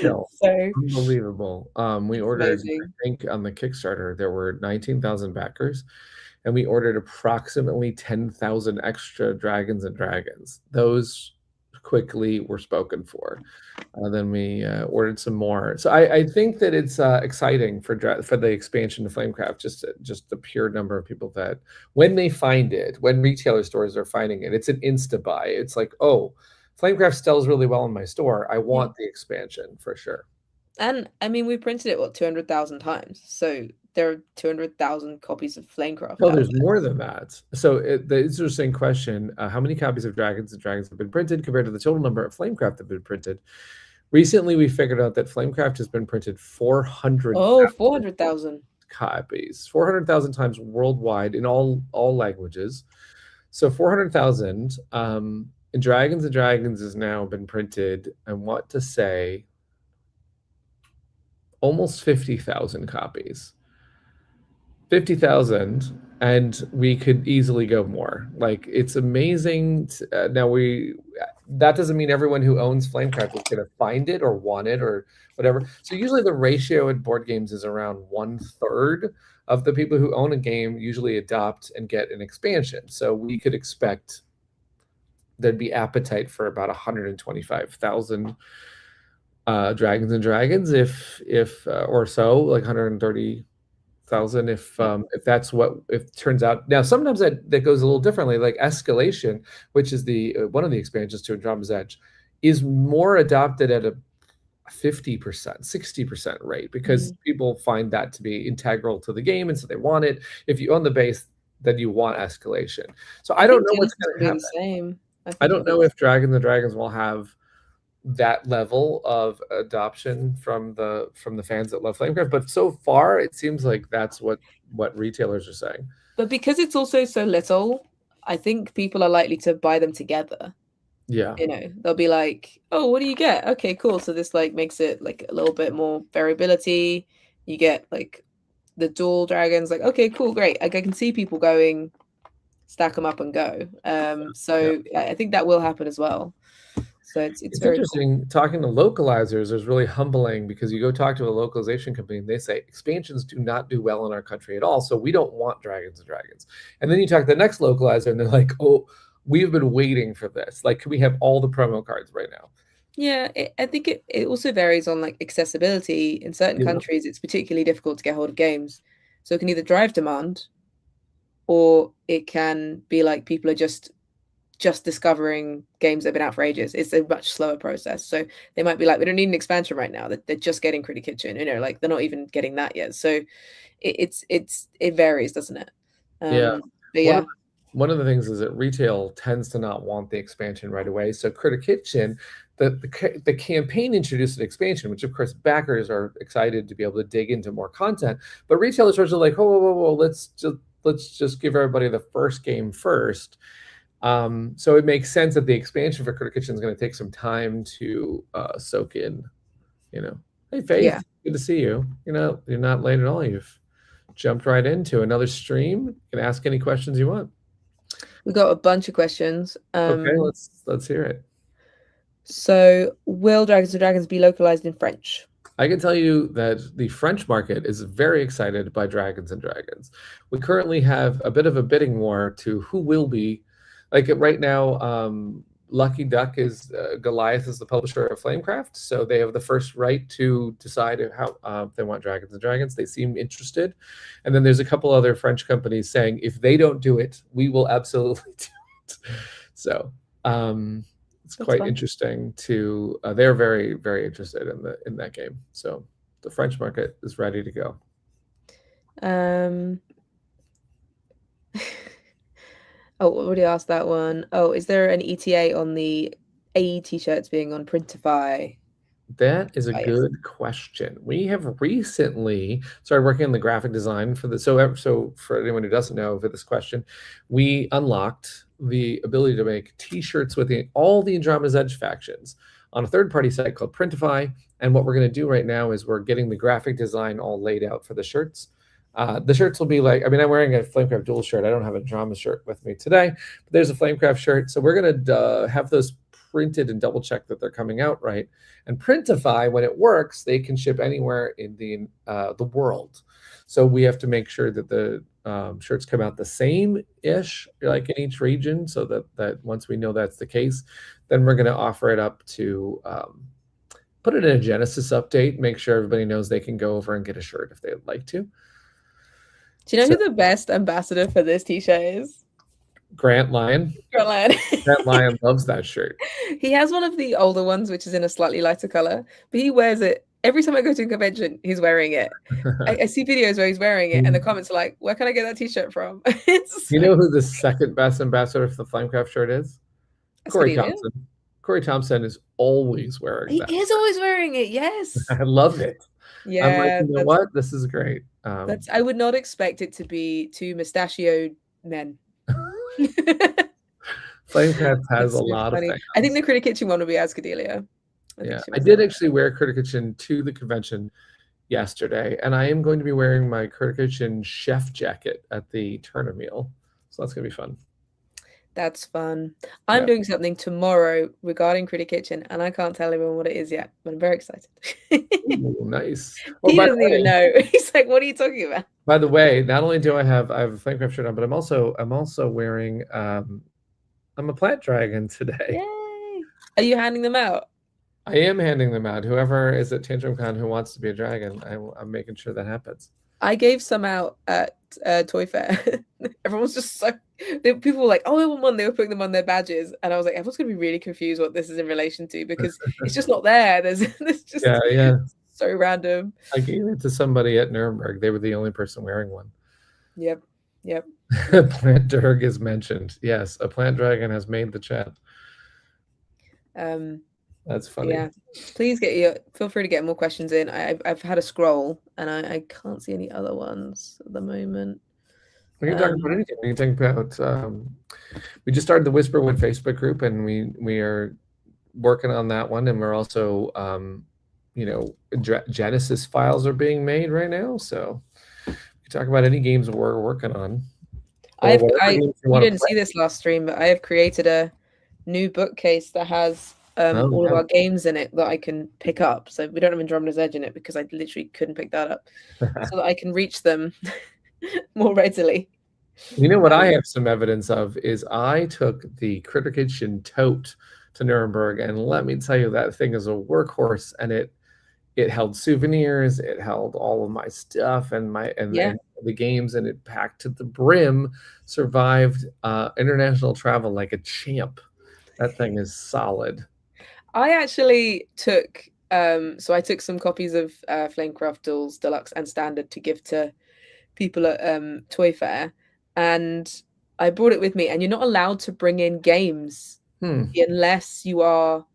No, so unbelievable. We ordered, I think on the Kickstarter, there were 19,000 backers, and we ordered approximately 10,000 extra Dragons and Dragons. Those quickly were spoken for. Then we ordered some more. So I think that it's exciting for the expansion to Flamecraft. Just the pure number of people that when they find it, when retailer stores are finding it, it's an insta buy. It's like, oh, Flamecraft sells really well in my store. I want the expansion for sure. And I mean, we printed it 200,000 times. So there are 200,000 copies of Flamecraft. Oh, there's more than that. So the interesting question: how many copies of Dragons and Dragons have been printed compared to the total number of Flamecraft that have been printed? Recently, we figured out that Flamecraft has been printed 400. Oh, 400,000 copies, 400,000 times worldwide in all languages. So 400,000. And Dragons has now been printed. I want to say almost 50,000 copies. 50,000, and we could easily go more. Like, it's amazing. Now that doesn't mean everyone who owns Flamecraft is going to find it or want it or whatever. So usually the ratio in board games is around 1/3 of the people who own a game usually adopt and get an expansion. So we could expect there'd be appetite for about 125,000 Dragons and Dragons, if or so, like 130,000, if that's what it turns out. Now sometimes that goes a little differently. Like Escalation, which is the one of the expansions to Andromeda's Edge, is more adopted at a 50%, 60% rate because people find that to be integral to the game, and so they want it. If you own the base, then you want Escalation. So I don't know what's going to happen. I don't know if Dragons and Dragons will have that level of adoption from the fans that love Flamecraft, but so far it seems like that's what retailers are saying. But because it's also so little, I think people are likely to buy them together. Yeah, they'll be like, oh, what do you get? Okay, cool. So this like makes it like a little bit more variability. You get like the dual dragons, like, okay, cool, great. Like, I can see people going, stack them up and go. So I think that will happen as well. So it's very interesting. Cool. Talking to localizers is really humbling because you go talk to a localization company and they say expansions do not do well in our country at all, so we don't want Dragons and Dragons. And then you talk to the next localizer and they're like, oh, we've been waiting for this. Like, can we have all the promo cards right now? Yeah, I think it also varies on like accessibility. In certain countries, it's particularly difficult to get hold of games. So it can either drive demand, or it can be like people are just discovering games that have been out for ages. It's a much slower process. So they might be like, we don't need an expansion right now. They're just getting Critic Kitchen, like they're not even getting that yet. So it varies, doesn't it? But yeah. One of the things is that retail tends to not want the expansion right away. So Critic Kitchen, the campaign introduced an expansion, which of course backers are excited to be able to dig into more content. But retailers are like, whoa, let's just give everybody the first game first. So it makes sense that the expansion for Critic Kitchen is going to take some time to soak in. Hey Faith, good to see you. You're not late at all. You've jumped right into another stream. You can ask any questions you want. We got a bunch of questions. Okay, let's hear it. So, will Dragons and Dragons be localized in French? I can tell you that the French market is very excited by Dragons and Dragons. We currently have a bit of a bidding war to who will be, like right now. Lucky Duck is Goliath is the publisher of Flamecraft, so they have the first right to decide how if they want Dragons and Dragons. They seem interested, and then there's a couple other French companies saying if they don't do it, we will absolutely do it. So it's That's quite fun. interesting. They're very very interested in that game. So the French market is ready to go. Oh, already asked that one. Oh, is there an ETA on the AE t-shirts being on Printify? That is a Yes. good question. We have recently started working on the graphic design for the. So for anyone who doesn't know for this question, we unlocked the ability to make T-shirts with all the Andromeda's Edge factions on a third-party site called Printify. And what we're going to do right now is we're getting the graphic design all laid out for the shirts. The shirts will be like, I mean, I'm wearing a Flamecraft dual shirt. I don't have a drama shirt with me today, but there's a Flamecraft shirt. So we're going to have those printed and double check that they're coming out right. And Printify, when it works, they can ship anywhere in the world. So we have to make sure that the shirts come out the same-ish, like in each region, so that once we know that's the case, then we're going to offer it up to put it in a Genesis update, make sure everybody knows they can go over and get a shirt if they'd like to. Do you know who the best ambassador for this t-shirt is? Grant Lyon. Grant Lyon. Grant Lyon loves that shirt. He has one of the older ones, which is in a slightly lighter color, but he wears it every time I go to a convention. He's wearing it. I see videos where he's wearing it, and the comments are like, "Where can I get that t-shirt from?" You know who the second best ambassador for the Flamecraft shirt is? Corey Thompson. Corey Thompson is always wearing that. He is always wearing it. Yes, I love it. Yeah, I'm like, you know what? This is great. I would not expect it to be two mustachioed men. Flamecraft has a lot of things. I think the Critter Kitchen one will be Ascadelia. I did actually wear Critter Kitchen to the convention yesterday, and I am going to be wearing my Critter Kitchen chef jacket at the Turner meal. So that's going to be fun. That's fun. I'm doing something tomorrow regarding Critter Kitchen, and I can't tell everyone what it is yet, but I'm very excited. Ooh, nice. He doesn't even know. He's like, "What are you talking about?" By the way, not only do I have a Flamecraft shirt on, but I'm also wearing I'm a plant dragon today. Yay! Are you handing them out? I am handing them out. Whoever is at TantrumCon who wants to be a dragon, I'm making sure that happens. I gave some out at Toy Fair. Everyone's just so people were like, "Oh, I want one." They were putting them on their badges, and I was like, "Everyone's gonna be really confused what this is in relation to because it's just not there." There's just so random. I gave it to somebody at Nuremberg. They were the only person wearing one. Yep. Plant Durg is mentioned. Yes, a plant dragon has made the chat. That's funny. Yeah, please feel free to get more questions in. I've had a scroll and I can't see any other ones at the moment. We can talk about anything. We can talk about we just started the Whisperwood Facebook group, and we are working on that one, and we're also Genesis files are being made right now, so we can talk about any games we're working on. You didn't see this last stream, but I have created a new bookcase that has all of our games in it that I can pick up. So we don't have Andromeda's Edge in it because I literally couldn't pick that up, so that I can reach them more readily. You know what I have some evidence of is I took the Critter Kitchen tote to Nuremberg, and let me tell you, that thing is a workhorse, and it held souvenirs, it held all of my stuff and the games, and it packed to the brim, survived international travel like a champ. That thing is solid. I actually took I took some copies of Flamecraft Duels Deluxe and Standard to give to people at Toy Fair, and I brought it with me. And you're not allowed to bring in games unless you are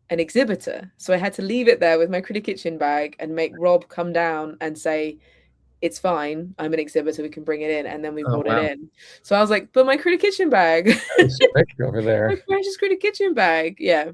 an exhibitor. So I had to leave it there with my Critter Kitchen bag and make Rob come down and say, "It's fine, I'm an exhibitor, we can bring it in." And then we brought it in. So I was like, "But my Critter Kitchen bag." Over there. My precious Critter Kitchen bag. Yeah.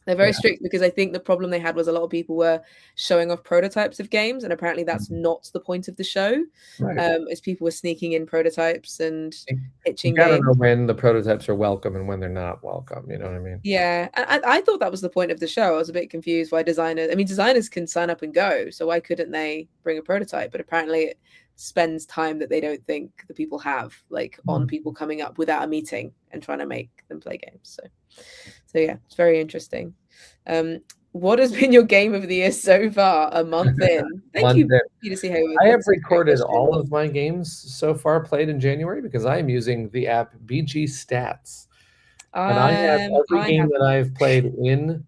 They're very Yeah. strict because I think the problem they had was a lot of people were showing off prototypes of games, and apparently that's not the point of the show. Right. As people were sneaking in prototypes and You pitching gotta games. know when the prototypes are welcome and when they're not welcome. You know what I mean? Yeah, I thought that was the point of the show. I was a bit confused why designers can sign up and go, so why couldn't they bring a prototype? But apparently it spends time that they don't think the people have, like on people coming up without a meeting and trying to make them play games. So yeah, it's very interesting. What has been your game of the year so far? A month in. Thank you, Peter C. Hayward. I have That's a great recorded question. all of my games so far played in January because I am using the app BG Stats. And I have every game that I've played in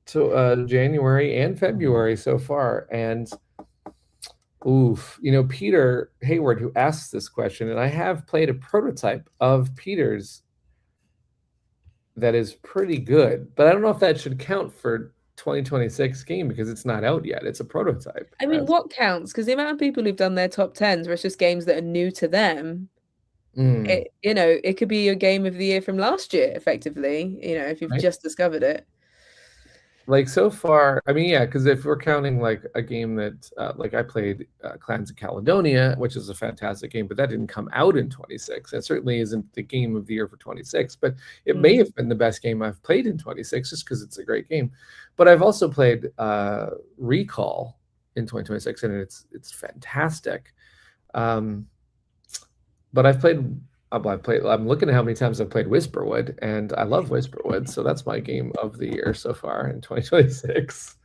to January and February so far. And oof, Peter Hayward, who asked this question, and I have played a prototype of Peter's that is pretty good, but I don't know if that should count for 2026 game because it's not out yet. It's a prototype. I mean, what counts? Because the amount of people who've done their top 10s where it's just games that are new to them, it could be your game of the year from last year, effectively, if you've just discovered it. Like so far, I mean, yeah, because if we're counting like a game that, like I played Clans of Caledonia, which is a fantastic game, but that didn't come out in 26. That certainly isn't the game of the year for 26, but it may have been the best game I've played in 26 just because it's a great game. But I've also played Recall in 2026, and it's fantastic. But I've played. I'm looking at how many times I've played Whisperwood, and I love Whisperwood, so that's my game of the year so far in 2026.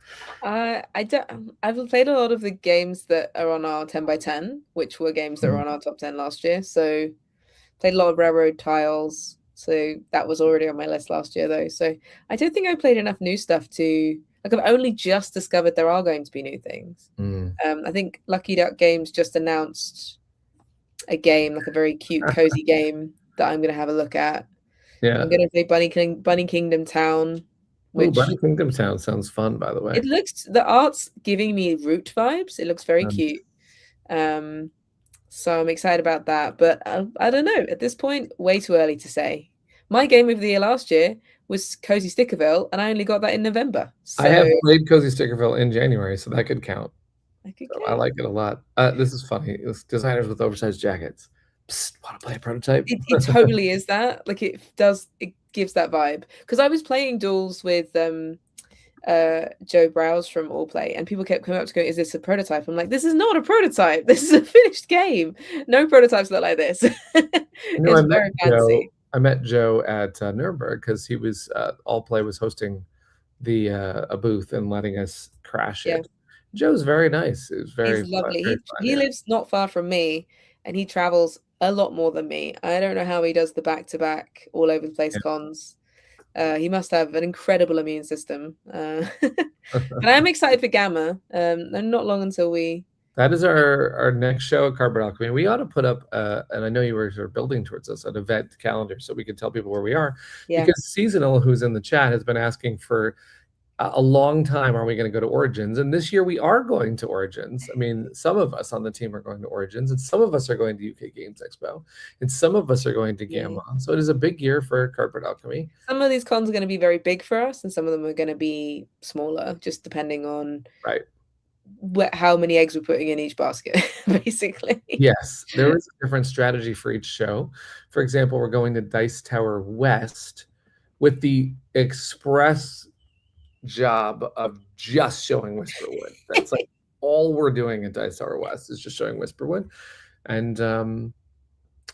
I've played a lot of the games that are on our 10 by 10, which were games that were on our top 10 last year. So played a lot of Railroad Tiles, so that was already on my list last year though. So I don't think I played enough new stuff to I've only just discovered there are going to be new things. I think Lucky Duck Games just announced a game, like a very cute, cozy game that I'm going to have a look at. Yeah, I'm going to play Bunny Kingdom Town. Which Bunny Kingdom Town sounds fun, by the way. The art's giving me Root vibes. It looks very cute. So I'm excited about that. But I don't know. At this point, way too early to say. My game of the year last year was Cozy Stickerville, and I only got that in November. So... I have played Cozy Stickerville in January, so that could count. I like it a lot. This is funny. It's designers with oversized jackets. Psst, want to play a prototype? It totally is that. Like it gives that vibe. Because I was playing duels with Joe Browse from All Play, and people kept coming up to go, "Is this a prototype?" I'm like, "This is not a prototype. This is a finished game. No prototypes look like this." It's very fancy. I met Joe at Nuremberg because he was All Play was hosting a booth and letting us crash it. Joe's very nice. He's lovely. He lives not far from me, and he travels a lot more than me. I don't know how he does the back-to-back all over the place cons. He must have an incredible immune system. But I am excited for Gamma. And not long until we... That is our next show at Cardboard Alchemy. We ought to put up, and I know you were sort of building towards this, an event calendar so we can tell people where we are. Yeah. Because Seasonal, who's in the chat, has been asking for a long time, are we going to go to Origins? And this year we are going to Origins. I mean, some of us on the team are going to Origins, and some of us are going to UK Games Expo, and some of us are going to Gamma. So it is a big year for Cardboard Alchemy. Some of these cons are going to be very big for us, and some of them are going to be smaller, just depending on how many eggs we're putting in each basket, basically. Yes, there is a different strategy for each show. For example, we're going to Dice Tower West with the express job of just showing Whisperwood. That's like all we're doing at Dice Tower West is just showing Whisperwood, and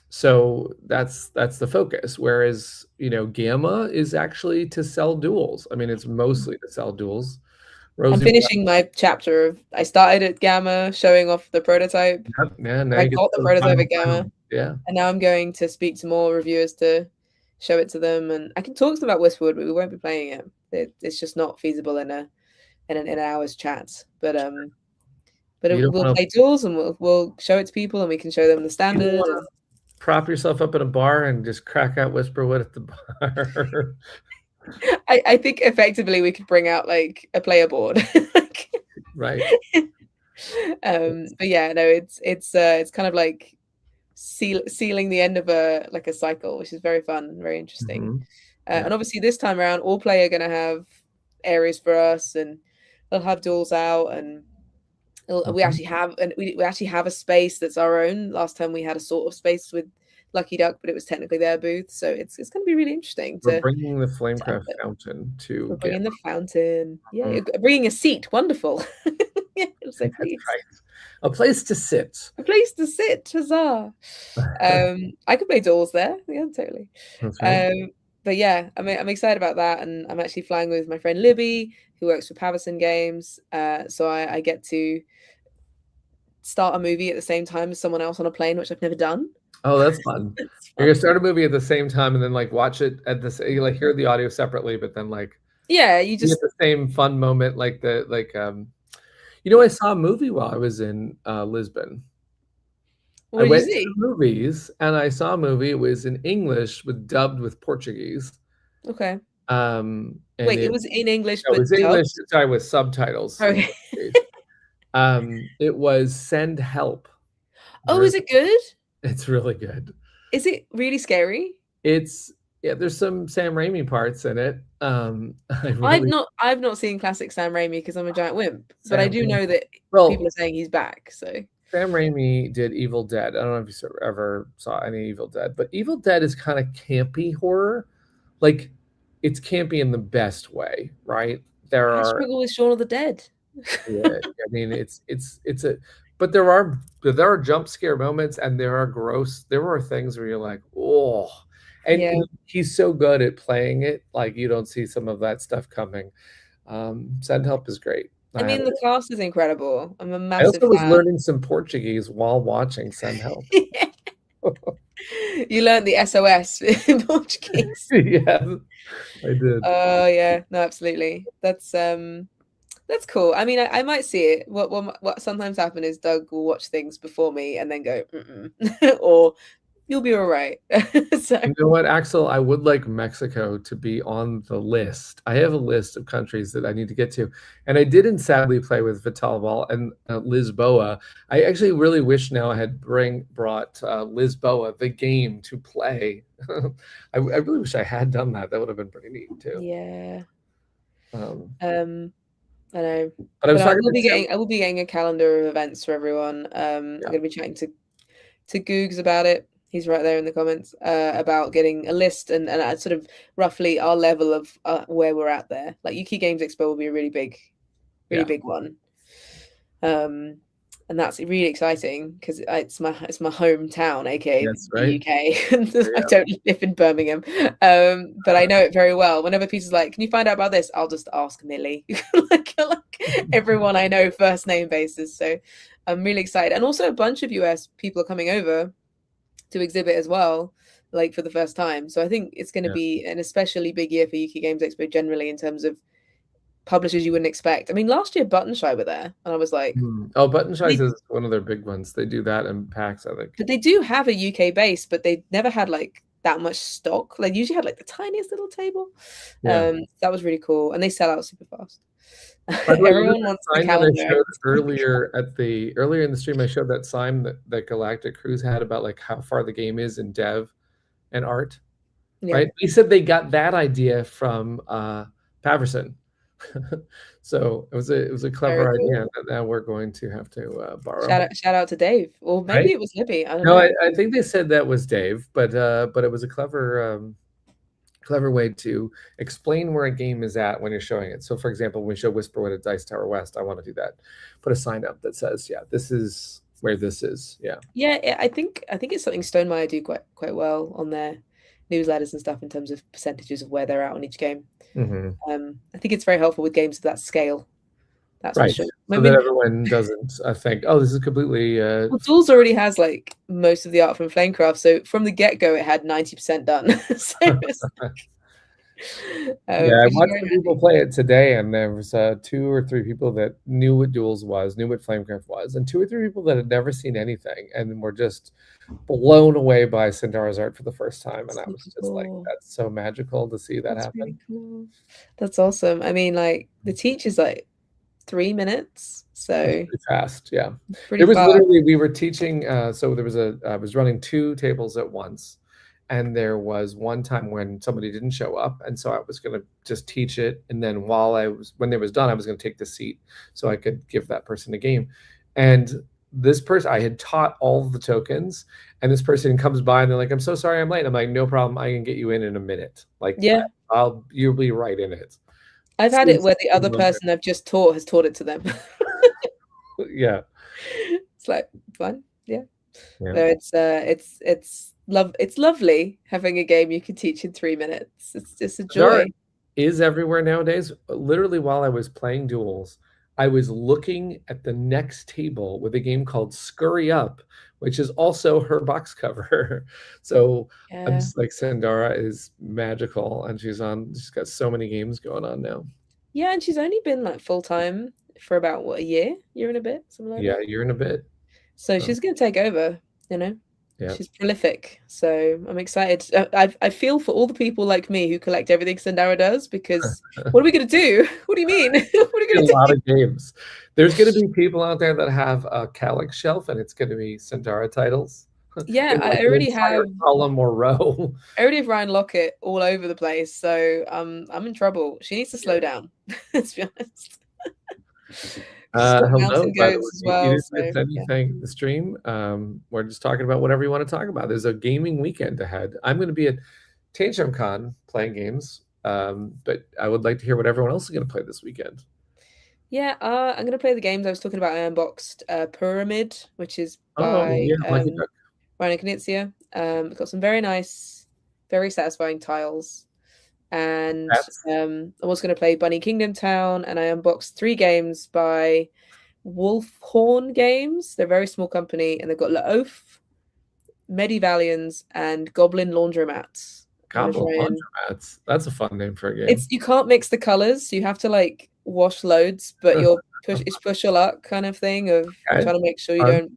so that's the focus. Whereas Gamma is actually to sell duels. I mean, it's mostly to sell duels. Rosie, I'm finishing my chapter of. I started at Gamma, showing off the prototype. Yeah, I got the prototype at Gamma. Yeah, and now I'm going to speak to more reviewers to show it to them, and I can talk to them about Whisperwood, but we won't be playing it. It's just not feasible in an hour's chat. But we'll play duels, and we'll show it to people, and we can show them the standard. Prop yourself up in a bar and just crack out Whisperwood at the bar. I think effectively we could bring out like a player board. Right. But yeah, no, it's kind of like sealing the end of a cycle, which is very fun, very interesting. And obviously this time around, All Play are going to have areas for us, and they'll have duels out, and we actually have a space that's our own. Last time we had a sort of space with Lucky Duck, but it was technically their booth, so it's going to be really interesting. We're bringing the Flamecraft fountain to. We're bringing the fountain, yeah, bringing a seat. Wonderful. Yeah, so that's right. A place to sit. A place to sit. Huzzah! I could play duels there. Yeah, totally. That's right. But yeah, I'm excited about that, and I'm actually flying with my friend Libby, who works for Patterson Games. So I get to start a movie at the same time as someone else on a plane, which I've never done. Oh, that's fun. You're gonna start a movie at the same time, and then like watch it at the you like hear the audio separately, but then like you just get the same fun moment, like I saw a movie while I was in Lisbon. What did I went you see? to movies, and I saw a movie. It was in English dubbed with Portuguese. Okay. Wait, it was in English, but it was English. Sorry, with subtitles. Okay. It was Send Help. Oh, is it good? It's really good. Is it really scary? There's some Sam Raimi parts in it. I've not seen classic Sam Raimi because I'm a giant wimp, but I do know that people are saying he's back. So Sam Raimi did Evil Dead. I don't know if you ever saw any Evil Dead, but Evil Dead is kind of campy horror. Like, it's campy in the best way, right? I struggle with Shaun of the Dead. Yeah, I mean, but there are jump scare moments, and there are things where you're like, oh, and he's so good at playing it, like you don't see some of that stuff coming. Send Help is great. I mean, the cast is incredible. I'm a massive I also was learning some Portuguese while watching Send Help. You learned the SOS in Portuguese. Yeah, I did. Oh yeah, no, absolutely. That's cool. I mean, I might see it. What sometimes happens is Doug will watch things before me and then go, or you'll be all right. So. You know what, Axel? I would like Mexico to be on the list. I have a list of countries that I need to get to, and I didn't sadly play with Vital and Lisboa. I actually really wish now I had brought Lisboa, the game, to play. I really wish I had done that. That would have been pretty neat too. Yeah. I know, but I will be getting a calendar of events for everyone. I'm going to be chatting to Googs about it. He's right there in the comments about getting a list and sort of roughly our level of where we're at there. Like UK Games Expo will be a really big one, and that's really exciting because it's my hometown, aka the UK. I don't live in Birmingham, but I know it very well. Whenever Peter's like, "Can you find out about this?" I'll just ask Millie, like everyone I know, first name basis. So I'm really excited, and also a bunch of US people are coming over to exhibit as well, like for the first time. So I think it's going to be an especially big year for UK Games Expo generally in terms of publishers you wouldn't expect. I mean, last year Buttonshy were there, and I was like, Buttonshy is one of their big ones. They do that in PAX, I think. But they do have a UK base, but they never had like that much stock. They usually had like the tiniest little table. That was really cool, and they sell out super fast. Everyone wants the calendar. Earlier in the stream, I showed that sign that Galactic Cruise had about like how far the game is in dev and art. Right? He said they got that idea from Patterson. So it was a clever idea that now we're going to have to borrow. Shout out to Dave, or maybe it was Libby. I don't know. I think they said that was Dave, but it was a clever way to explain where a game is at when you're showing it. So, for example, when we show Whisperwood at Dice Tower West, I want to do that. Put a sign up that says, "Yeah, this is where this is." Yeah. I think it's something Stonemaier do quite well on their newsletters and stuff in terms of percentages of where they're at on each game. I think it's very helpful with games of that scale. That's right. For sure. So that everyone doesn't think, "Oh, this is completely." Well, Duels already has like most of the art from Flamecraft, so from the get-go, it had 90% done. So I watched some people play it today, and there was 2 or 3 people that knew what Duels was, knew what Flamecraft was, and 2 or 3 people that had never seen anything and were just blown away by Centaur's art for the first time. And I was just like, that's so magical to see that happen. Really cool. That's awesome. I mean, like the teach is like 3 minutes, so pretty fast. Yeah, pretty it was fast. literally we were teaching. So there was I was running 2 tables at once. And there was one time when somebody didn't show up, and so I was going to just teach it. And then when it was done, I was going to take the seat so I could give that person a game. And this person, I had taught all of the tokens, and this person comes by and they're like, "I'm so sorry, I'm late." I'm like, "No problem, I can get you in a minute. Like, Yeah. you'll be right in it." I've had it where the other person I've just taught has taught it to them. Yeah. It's like fun. Yeah. Yeah. So it's lovely having a game you can teach in 3 minutes. It's a joy. Is everywhere nowadays. Literally, while I was playing duels, I was looking at the next table with a game called Scurry Up, which is also her box cover. So I'm Yeah. just like, Sandara is magical, and she's got so many games going on now. Yeah, and she's only been like full time for about what, a year and a bit, something like that. Yeah, year and a bit. So she's gonna take over, you know. Yeah. She's prolific, so I'm excited. I feel for all the people like me who collect everything Sandara does, because what are we gonna do? What do you mean? What are you gonna do? A lot of games. There's going to be people out there that have a Calyx shelf, and it's going to be Sandara titles. Yeah, I already have column or row. I already have Ryan Lockett all over the place, so I'm in trouble. She needs to slow down. Let's be honest. Hello, by the way. As well, you didn't miss anything in the stream. We're just talking about whatever you want to talk about. There's a gaming weekend ahead. I'm going to be at Tantrum Con playing games, but I would like to hear what everyone else is going to play this weekend. Yeah, I'm going to play the games I was talking about. I unboxed Pyramid, which is by Ryan Knizia. It's got some very nice, very satisfying tiles. And I was going to play Bunny Kingdom Town, and I unboxed 3 games by Vaughan Games. They're a very small company, and they've got La Oath, Medivalians, and Goblin Laundromats. Goblin Laundromats. That's a fun name for a game. You can't mix the colors, so you have to like wash loads, but it's push your luck kind of thing of trying to make sure you don't.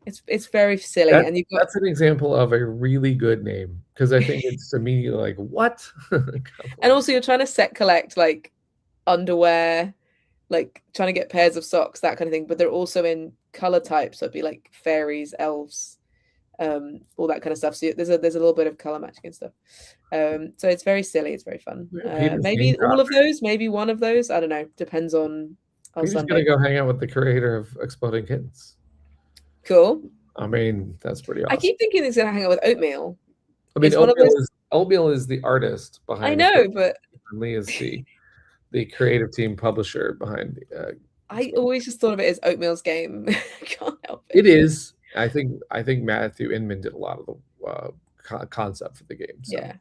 It's very silly, and that's an example of a really good name, because I think it's immediately like, what? And also you're trying to set collect like underwear, like trying to get pairs of socks, that kind of thing, but they're also in color types, so it'd be like fairies, elves, all that kind of stuff. So there's a little bit of color matching and stuff. So it's very silly, it's very fun. Maybe all of those, maybe one of those, I don't know, depends on Peter's gonna go hang out with the creator of Exploding Kittens. Cool. I mean, that's pretty awesome. I keep thinking he's gonna hang out with Oatmeal. I mean, Oatmeal is the artist behind. I know, but Lee is the creative team publisher behind. I always just thought of it as Oatmeal's game. Can't help it. It is. I think Matthew Inman did a lot of the concept for the game. So. Yeah.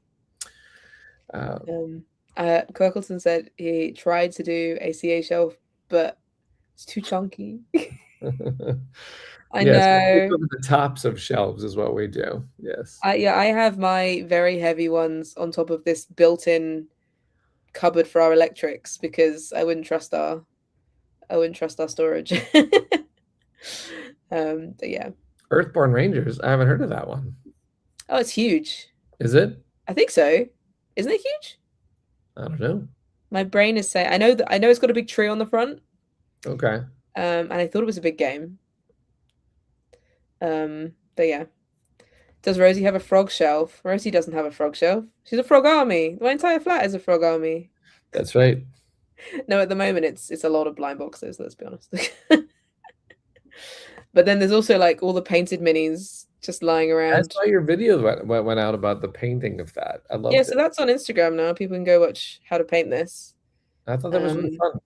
Quirkleton said he tried to do a CA shelf, but it's too chunky. I know. The tops of shelves is what we do. Yes. I have my very heavy ones on top of this built-in cupboard for our electrics, because I wouldn't trust our storage. But yeah. Earthborn Rangers. I haven't heard of that one. Oh, it's huge. Is it? I think so. Isn't it huge? I don't know. My brain is saying I know it's got a big tree on the front. Okay. And I thought it was a big game. But yeah. Does Rosie have a frog shelf? Rosie doesn't have a frog shelf. She's a frog army. My entire flat is a frog army. That's right. No, at the moment it's a lot of blind boxes, let's be honest. But then there's also like all the painted minis just lying around. I saw your video went out about the painting of that. I love it. Yeah, so that's on Instagram now. People can go watch how to paint this. I thought that was really fun.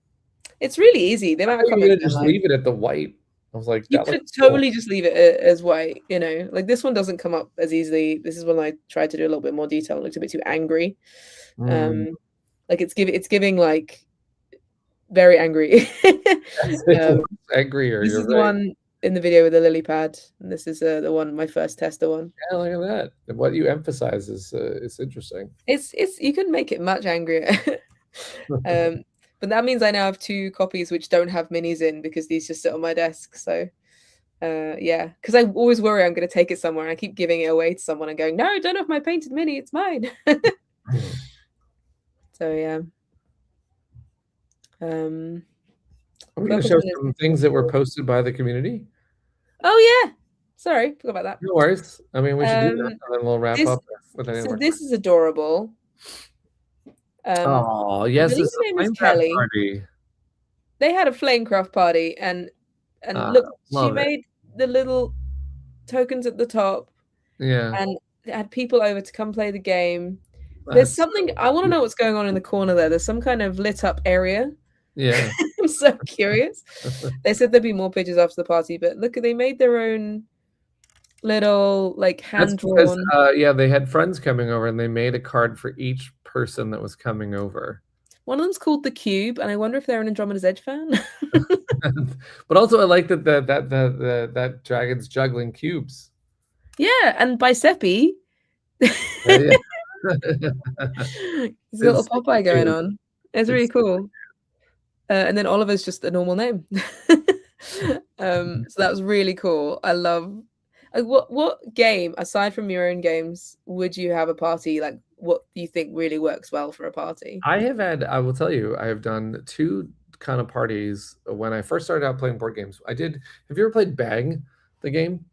It's really easy. The amount of comments just leave it at the white. I was like, you could totally just leave it as white, you know. Like this one doesn't come up as easily. This is when I tried to do a little bit more detail. It looks a bit too angry. Like it's giving like very angry. Angrier. This is the one in the video with the lily pad, and this is the one, my first tester one. Yeah, look at that. And what you emphasize is interesting. It's you can make it much angrier. But that means I now have 2 copies which don't have minis in, because these just sit on my desk. So yeah, because I always worry I'm going to take it somewhere, and I keep giving it away to someone and going, no, don't have my painted mini, it's mine. So yeah. Are we going to show some things that were posted by the community? Oh yeah, Sorry, forgot about that. No worries. I mean, we should do that, and then we'll wrap This, up with any so more. this is adorable. Oh, I yes, believe this her name is Flamecraft Kelly. party. They had a flamecraft party, and Ah, look, she love it. made the little tokens at the top, Yeah. and they had people over to come play the game. That's There's something I want to know what's going on in the corner there. There's some kind of lit up area. Yeah. I'm so curious. They said there'd be more pictures after the party, but look, they made their own little like That's hand because drawn. yeah, they had friends coming over and they made a card for each person that was coming over. One of them's called the Cube, and I wonder if they're an Andromeda's Edge fan. But also, I like that that dragon's juggling cubes. Yeah, and by Seppi. Yeah. He's got a It's Popeye going cute. on. It's really It's cool. And then Oliver's just a normal name. So that was really cool. I love. What game aside from your own games would you have a party like? What do you think really works well for a party? I will tell you, I have done two kind of parties when I first started out playing board games. Have you ever played Bang, the game?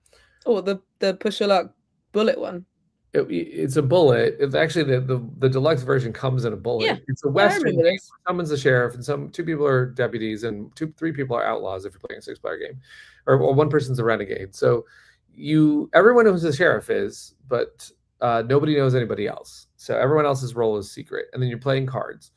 Oh, the push your luck bullet one. It's a bullet. It's actually the deluxe version comes in a bullet. Yeah. It's a I Western remember game. this. Someone's a sheriff, and two people are deputies, and three people are outlaws if you're playing a 6-player game, or one person's a renegade. So everyone knows who the sheriff is, but nobody knows anybody else. So everyone else's role is secret, and then you're playing cards,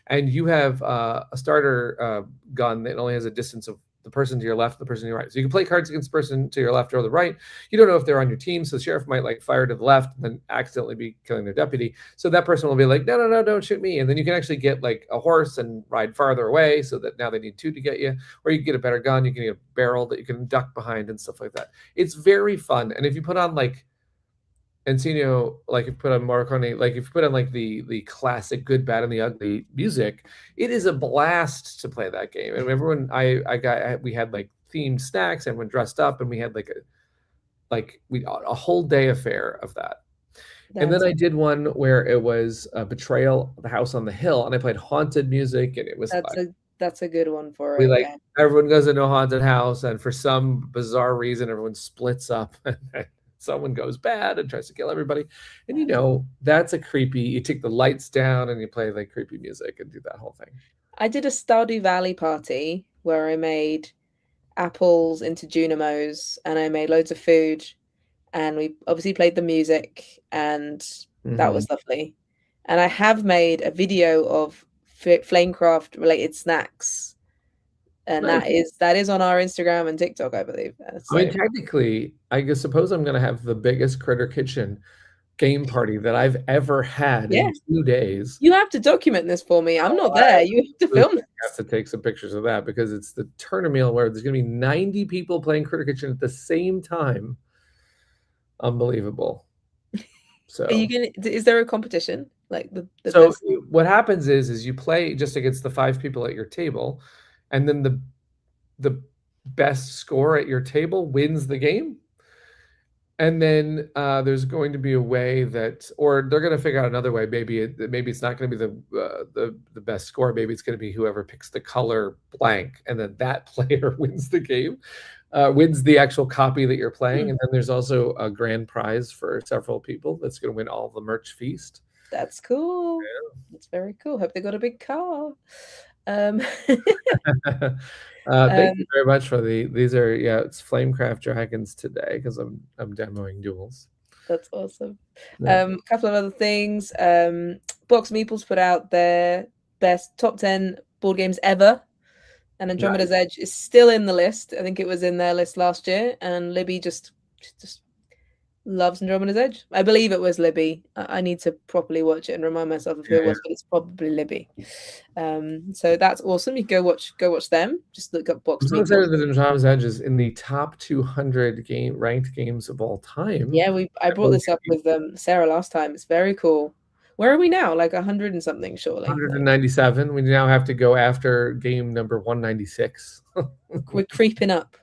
and you have a starter gun that only has a distance of the person to your left, the person to your right. So you can play cards against the person to your left or the right. You don't know if they're on your team, so the sheriff might like fire to the left and then accidentally be killing their deputy. So that person will be like, no, don't shoot me. And then you can actually get like a horse and ride farther away so that now they need two to get you. Or you can get a better gun, you can get a barrel that you can duck behind and stuff like that. It's very fun. And if you put on like Encino, like if you put on Morricone, like if you put on like the classic Good, Bad, and the Ugly music, it is a blast to play that game. And everyone, we had like themed snacks, everyone dressed up, and we had a whole day affair of that. And then I did one where it was Betrayal, the House on the Hill, and I played haunted music, and it was that's a good one for it. like everyone goes into a haunted house, and for some bizarre reason, everyone splits up. Someone goes bad and tries to kill everybody. And that's a creepy, you take the lights down and you play like creepy music and do that whole thing. I did a Stardew Valley party where I made apples into Junimos and I made loads of food and we obviously played the music and that was lovely. And I have made a video of Flamecraft related snacks. And nice. that is on our Instagram and TikTok, I believe. So. I mean, technically, I suppose I'm going to have the biggest Critter Kitchen game party that I've ever had in 2 days. You have to document this for me. I'm not there. You have to film it. I have to take some pictures of that because it's the tournament where there's going to be 90 people playing Critter Kitchen at the same time. Unbelievable. So, is there a competition? Like so what happens is you play just against the 5 people at your table. And then the best score at your table wins the game. And then there's going to be a way that, or they're going to figure out another way. Maybe it's not going to be the best score. Maybe it's going to be whoever picks the color blank, and then that player wins the game, wins the actual copy that you're playing. And then there's also a grand prize for several people that's going to win all the merch feast. That's cool. Yeah. That's very cool. Hope they got a big car. Thank you very much for these are it's Flamecraft dragons today because I'm demoing duels. That's awesome. A couple of other things. Box Meeples put out their best top 10 board games ever, and Andromeda's Edge is still in the list. I think it was in their list last year, and Libby just loves Andromeda's Edge. I believe it was Libby. I need to properly watch it and remind myself of who it was, but it's probably Libby. So that's awesome. You go watch them. Just look up Box. I'm so excited that Andromeda's Edge is in the top 200 ranked games of all time. Yeah, I brought this up with Sarah last time. It's very cool. Where are we now? Like 100 and something, surely. 197. We now have to go after game number 196. We're creeping up.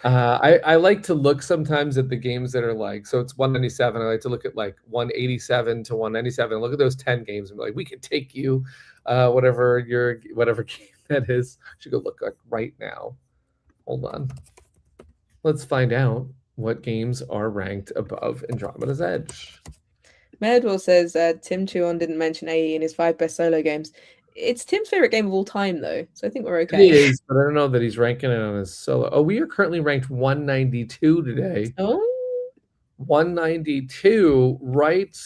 I like to look sometimes at the games that are like, so it's 197. I like to look at like 187 to 197. Look at those 10 games and be like, we can take you, whatever game that is. I should go look like right now. Hold on. Let's find out. what games are ranked above Andromeda's Edge. Merdwell says Tim Chuon didn't mention AE in his 5 best solo games. It's Tim's favorite game of all time, though, so I think we're okay. It is, but I don't know that he's ranking it on his solo. Oh, we are currently ranked 192 today. Oh, 192, right?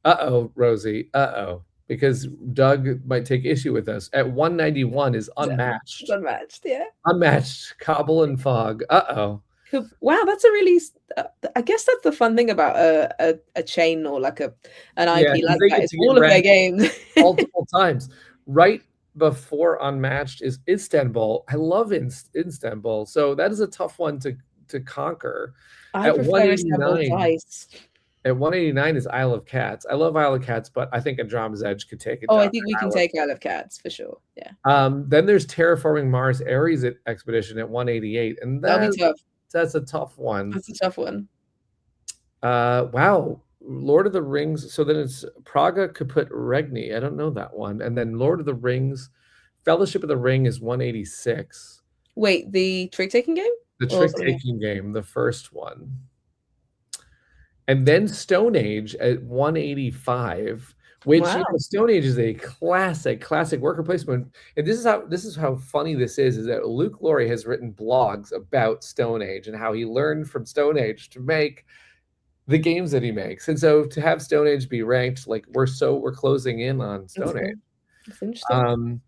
Uh-oh, Rosie. Uh-oh. Because Doug might take issue with us. At 191 is unmatched. it's unmatched, yeah. Unmatched Cobble and Fog. Uh-oh. Wow, that's a really. I guess that's the fun thing about a chain or like an IP like that. It's all of their games multiple times. Right before Unmatched is Istanbul. I love Istanbul, so that is a tough one to conquer. I prefer Istanbul twice. At 189 is Isle of Cats. I love Isle of Cats, but I think Andromeda's Edge could take it. Oh, I think we can take Isle of Cats for sure. Yeah. Then there's Terraforming Mars Ares Expedition at 188, and that'll be tough. That's a tough one. That's a tough one. Wow. Lord of the Rings. So then it's Praga Kaput Regni. I don't know that one. And then Lord of the Rings, Fellowship of the Ring is 186. Wait, the trick-taking game? The trick-taking game, the first one. And then Stone Age at 185, which Stone Age is a classic worker placement. And this is how funny this is that Luke Laurie has written blogs about Stone Age and how he learned from Stone Age to make the games that he makes. And so to have Stone Age be ranked, like we're closing in on Stone Age. That's interesting.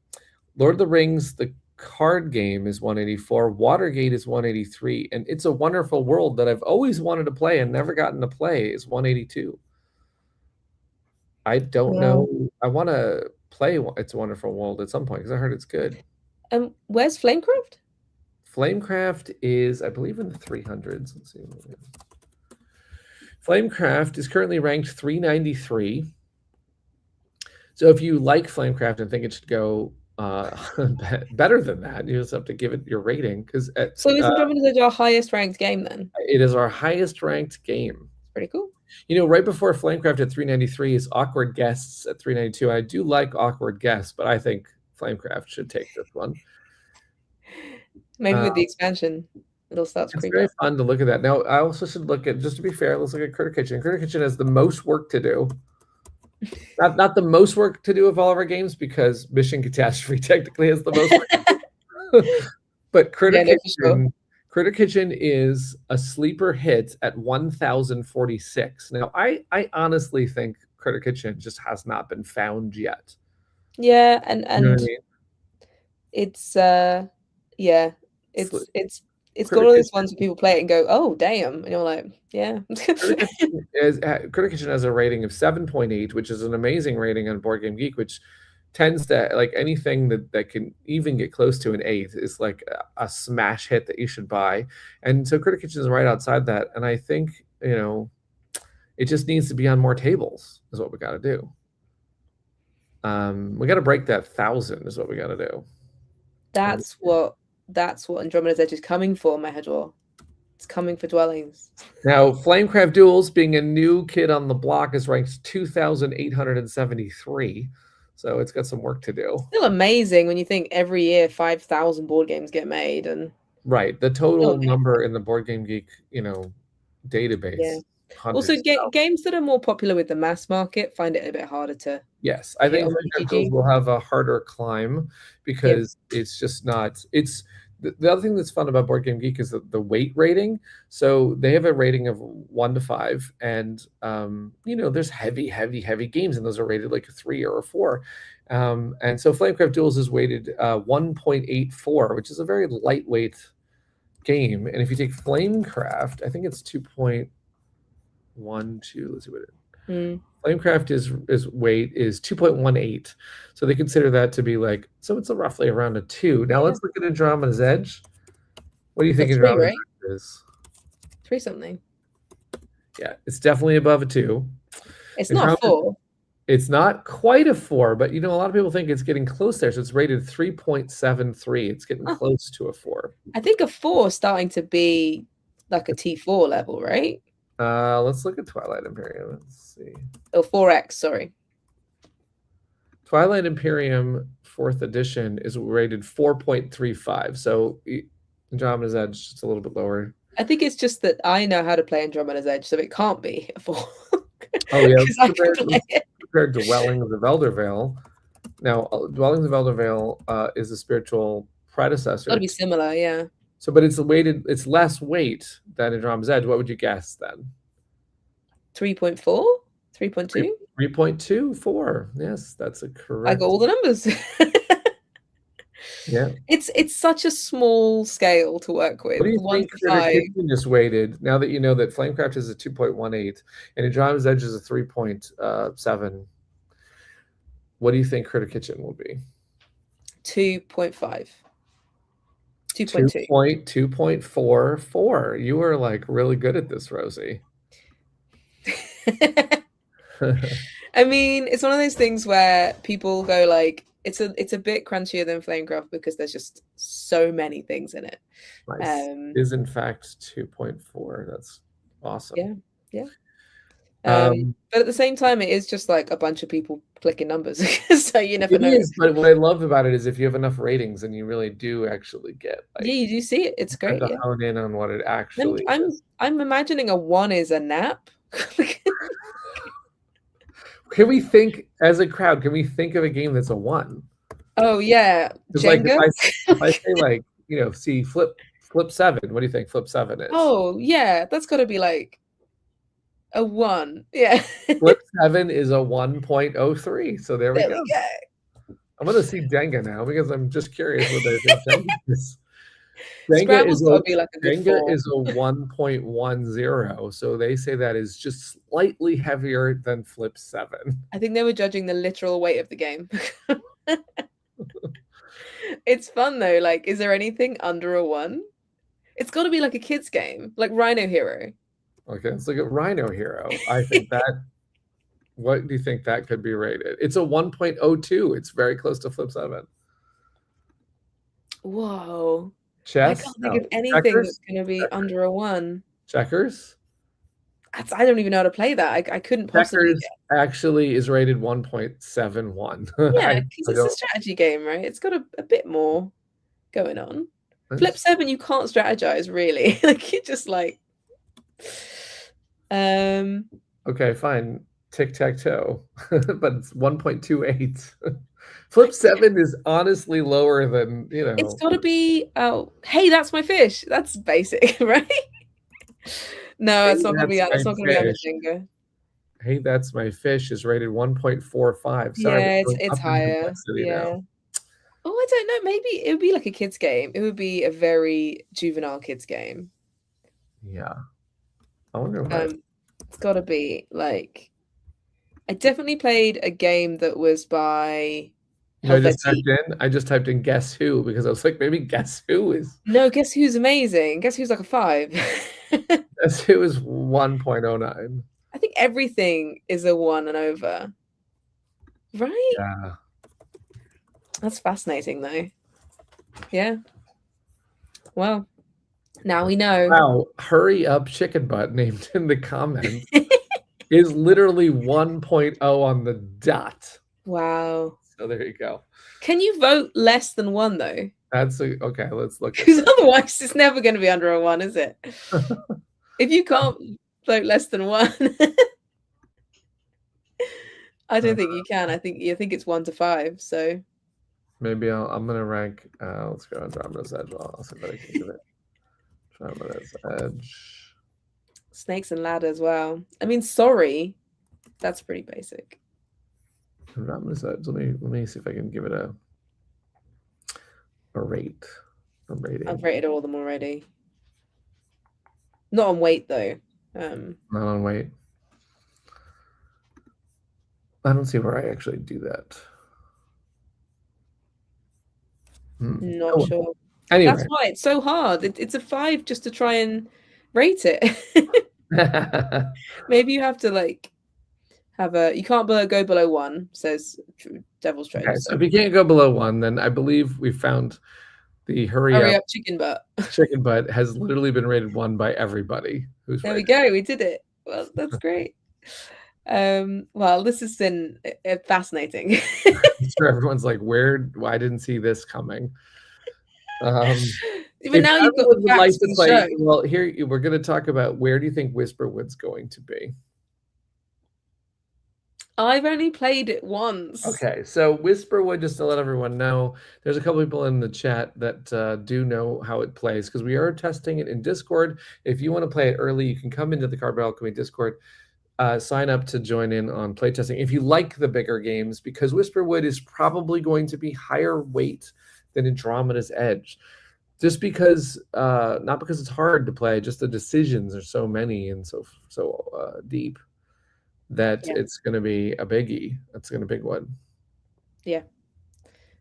Lord of the Rings, the card game, is 184. Watergate is 183. And It's a Wonderful World that I've always wanted to play and never gotten to play is 182. I don't know. I want to play It's a Wonderful World at some point because I heard it's good. Where's Flamecraft? Flamecraft is, I believe, in the 300s. Let's see. Flamecraft is currently ranked 393. So if you like Flamecraft and think it should go better than that, you just have to give it your rating. So is Andromeda's Edge our highest ranked game then? It is our highest ranked game. Pretty cool. Right before Flamecraft at 393 is Awkward Guests at 392. I do like Awkward Guests, but I think Flamecraft should take this one. Maybe with the expansion, it'll start to creep up. It's very fun to look at that. Now, I also should look at, just to be fair, let's look at Critter Kitchen. Critter Kitchen has the most work to do. Not the most work to do of all of our games, because Mission Catastrophe technically has the most work to do. But Critter Kitchen is a sleeper hit at 1,046. Now, I honestly think Critter Kitchen just has not been found yet. Yeah, and you know what I mean? It's it's got all these ones where people play it and go, oh damn, and you're like, yeah. Critter Kitchen has a rating of 7.8, which is an amazing rating on Board Game Geek, which tends to, like, anything that can even get close to an 8 is like a smash hit that you should buy. And so Critter Kitchen is right outside that. And I think, it just needs to be on more tables is what we got to do. We got to break that 1,000 is what we got to do. That's what Andromeda's Edge is coming for, Mahador. It's coming for dwellings. Now, Flamecraft Duels, being a new kid on the block, is ranked 2,873. So it's got some work to do. Still amazing when you think every year 5,000 board games get made, and right, the total number in the Board Game Geek, database. Yeah. Also, games that are more popular with the mass market find it a bit harder to. Yes, I think will have a harder climb because it's just not. It's the other thing that's fun about Board Game Geek is the weight rating. So they have a rating of 1 to 5, and there's heavy games, and those are rated like a 3 or a 4. And so Flamecraft Duels is weighted 1.84, which is a very lightweight game. And if you take Flamecraft, I think it's 2.12. Let's see what it. Flamecraft is weight is 2.18, so they consider that to be like, so it's roughly around a 2. Now let's look at Andromeda's Edge. What do you think Andromeda's Edge is? 3 something. Yeah, it's definitely above a 2. It's not a 4. It's not quite a 4, but a lot of people think it's getting close there, so it's rated 3.73. It's getting close to a 4. I think a 4 is starting to be like a T4 level, right? Let's look at Twilight Imperium. Let's see. Oh, 4X, sorry. Twilight Imperium 4th edition is rated 4.35. So Andromeda's Edge is a little bit lower. I think it's just that I know how to play Andromeda's Edge, so it can't be a 4. Oh yeah, because I can play it. compared to Dwellings of Eldervale. Now, Dwellings of Eldervale is a spiritual predecessor. Got to be similar, yeah. So, but it's weighted. It's less weight than Andromeda's Edge. What would you guess then? 3.4, 3.2. 3.24. Yes, that's a correct. I got all the numbers. Yeah. It's such a small scale to work with. What do you 1 think to Critter 5. Kitchen is weighted now that you know that Flamecraft is a 2.18 and Andromeda's Edge is a 3.7? What do you think Critter Kitchen will be? 2.5. 2.2. 2.44. You were like really good at this, Rosie. I mean, it's one of those things where people go like, it's a bit crunchier than Flamecraft because there's just so many things in it. Nice. It is in fact 2.4. That's awesome. Yeah. But at the same time, it is just like a bunch of people clicking numbers, so you never know. Is, but what I love about it is if you have enough ratings, and you really do actually get. Like, yeah, you do see it. It's great. To hone in on what it actually. I'm imagining a 1 is a nap. Can we think as a crowd? Can we think of a game that's a 1? Oh yeah, Jenga. Like if I say like see flip 7. What do you think flip 7 is? Oh yeah, that's got to be like a 1. Yeah. Flip 7 is a 1.03. So there we go. I'm gonna see Jenga now because I'm just curious what they think Jenga is. Jenga is a 1.10, so they say that is just slightly heavier than Flip 7. I think they were judging the literal weight of the game. It's fun though. Like, is there anything under a 1? It's got to be like a kid's game, like Rhino Hero. Okay, let's look at Rhino Hero. I think that. What do you think that could be rated? It's a 1.02. It's very close to Flip 7. Whoa. Chess? I can't think of anything that's going to be under a 1. Checkers? I don't even know how to play that. I couldn't possibly. Checkers actually is rated 1.71. Yeah, because it's a strategy game, right? It's got a bit more going on. Flip 7, you can't strategize really. Like, you're just like. Okay, fine. Tic-tac-toe, but it's 1.28. Flip 7 is honestly lower than, It's got to be, hey, that's my fish. That's basic, right? No, it's not going to be that. That's not going to be on a Jenga. Hey, that's my fish is rated 1.45. Yeah, it's higher. Yeah. Now. Oh, I don't know. Maybe it would be like a kid's game. It would be a very juvenile kids game. Yeah. I wonder what. It's got to be like. I definitely played a game that was by. I just typed in Guess Who because I was like, maybe Guess Who is. No, Guess Who's amazing. Guess Who's like a 5. Guess Who is 1.09. I think everything is a 1 and over. Right? Yeah. That's fascinating though. Yeah. Well, now we know. Wow. Hurry up chicken butt named in the comments is literally 1.0 on the dot. Wow. So there you go. Can you vote less than 1 though? Okay. Let's look. Because otherwise, it's never going to be under a 1, is it? If you can't vote less than 1, I don't think you can. I think it's 1 to 5. So maybe I'm gonna rank. Let's go Andromeda's Edge. I'll see if I can do it. Andromeda's Edge. Snakes and Ladder as well. I mean, sorry, that's pretty basic. Andromeda's Edge. Let me see if I can give it a rate. A rating. I've rated all of them already. Not on weight though. Not on weight. I don't see where I actually do that. Not sure. Anyway. That's why it's so hard. It's a 5 just to try and rate it. Maybe you have to like have you can't go below 1, says Devil's Trade. Okay, so if you can't go below 1, then I believe we found the hurry up chicken butt. Chicken butt has literally been rated 1 by everybody. There we go. We did it. Well, that's great. Well, this has been fascinating. I'm sure everyone's like, why didn't see this coming? Even If now you've got everyone would like facts to for the play, show. well, here we're going to talk about where do you think Whisperwood's going to be? I've only played it once. Okay, so Whisperwood, just to let everyone know, there's a couple people in the chat that do know how it plays because we are testing it in Discord. If you want to play it early, you can come into the Cardboard Alchemy Discord, sign up to join in on playtesting. If you like the bigger games, because Whisperwood is probably going to be higher weight than Andromeda's Edge. Just because, not because it's hard to play, just the decisions are so many and so deep that it's going to be a biggie. It's going to be a big one. Yeah,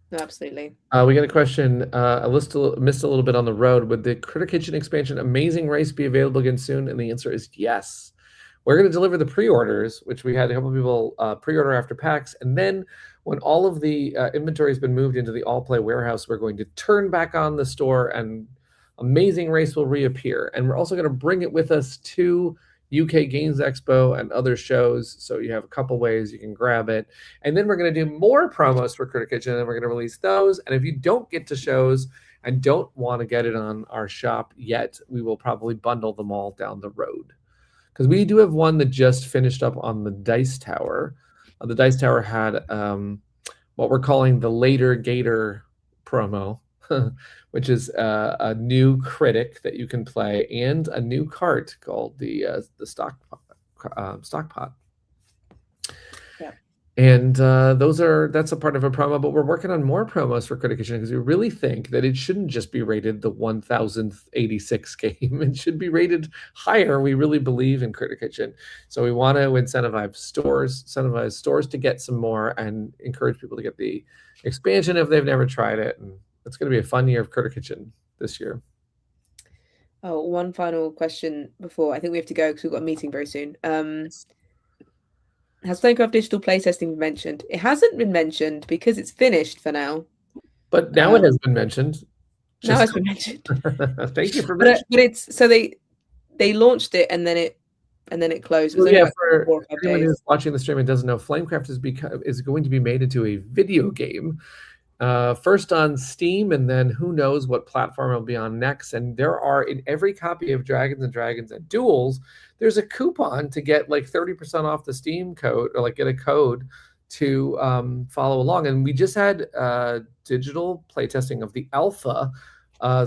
no, absolutely. We got a question. I missed a little bit on the road. Would the Critter Kitchen expansion Amazing Race be available again soon? And the answer is yes. We're going to deliver the pre-orders, which we had a couple of people pre-order after PAX. And then when all of the inventory has been moved into the all-play warehouse, we're going to turn back on the store and Amazing Race will reappear. And we're also going to bring it with us to UK Games Expo and other shows. So you have a couple ways you can grab it. And then we're going to do more promos for Critter Kitchen and we're going to release those. And if you don't get to shows and don't want to get it on our shop yet, we will probably bundle them all down the road. Because we do have one that just finished up on the Dice Tower. The Dice Tower had what we're calling the Later Gator promo, which is a new critic that you can play and a new cart called the Stock Pot. Yeah. And that's a part of a promo, but we're working on more promos for Critic Kitchen because we really think that it shouldn't just be rated the 1086 game. It should be rated higher. We really believe in Critic Kitchen. So we want to incentivize stores to get some more and encourage people to get the expansion if they've never tried it. And it's going to be a fun year of Critter Kitchen this year. Oh, one final question before I think we have to go because we've got a meeting very soon. Has Flamecraft Digital playtesting been mentioned? It hasn't been mentioned because it's finished for now. But now it has been mentioned. Now it's been mentioned. Thank you for mentioning. But it's so they launched it and then it closed. It was yeah, like for 4 or 5 anyone days. who's watching the stream and doesn't know, Flamecraft is going to be made into a video game. First on Steam, and then who knows what platform it'll be on next. And there are, in every copy of Dragons and Dragons and Duels, there's a coupon to get like 30% off the Steam code, or like get a code to follow along. And we just had digital playtesting of the alpha,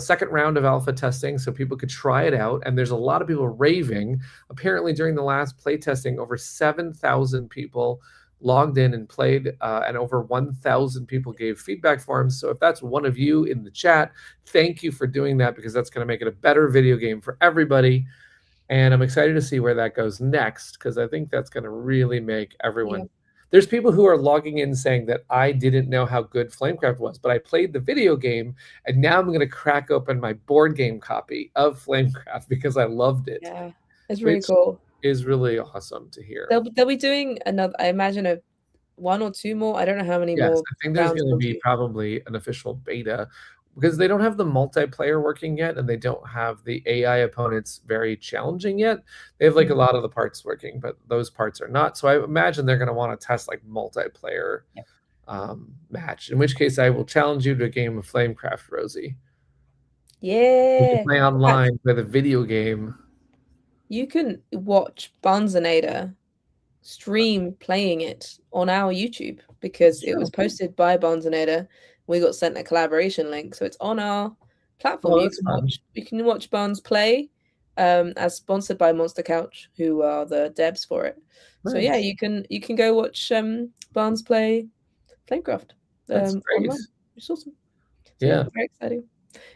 second round of alpha testing, so people could try it out. And there's a lot of people raving. Apparently, during the last playtesting, over 7,000 people logged in and played, and over 1,000 people gave feedback forms. So if that's one of you in the chat, thank you for doing that, because that's going to make it a better video game for everybody. And I'm excited to see where that goes next, because I think that's going to really make everyone. Yeah. There's people who are logging in saying that I didn't know how good Flamecraft was, but I played the video game, and now I'm going to crack open my board game copy of Flamecraft because I loved it. Yeah, it's really cool. Is really awesome to hear. They'll be doing another, I imagine, one or two more. I don't know how many more. I think there's going to be probably an official beta, because they don't have the multiplayer working yet, and they don't have the AI opponents very challenging yet. They have like a lot of the parts working, but those parts are not. So I imagine they're going to want to test like multiplayer match, in which case I will challenge you to a game of Flamecraft, Rosie. Yeah. You can play online with a video game. You can watch Barnesonator stream playing it on our YouTube, because it was posted by Barnesonator. We got sent a collaboration link, so it's on our platform. You can watch Barnes play, as sponsored by Monster Couch, who are the devs for it. Nice. So yeah, you can go watch Barnes play Flamecraft. That's great. Online. It's awesome. So, yeah, very exciting.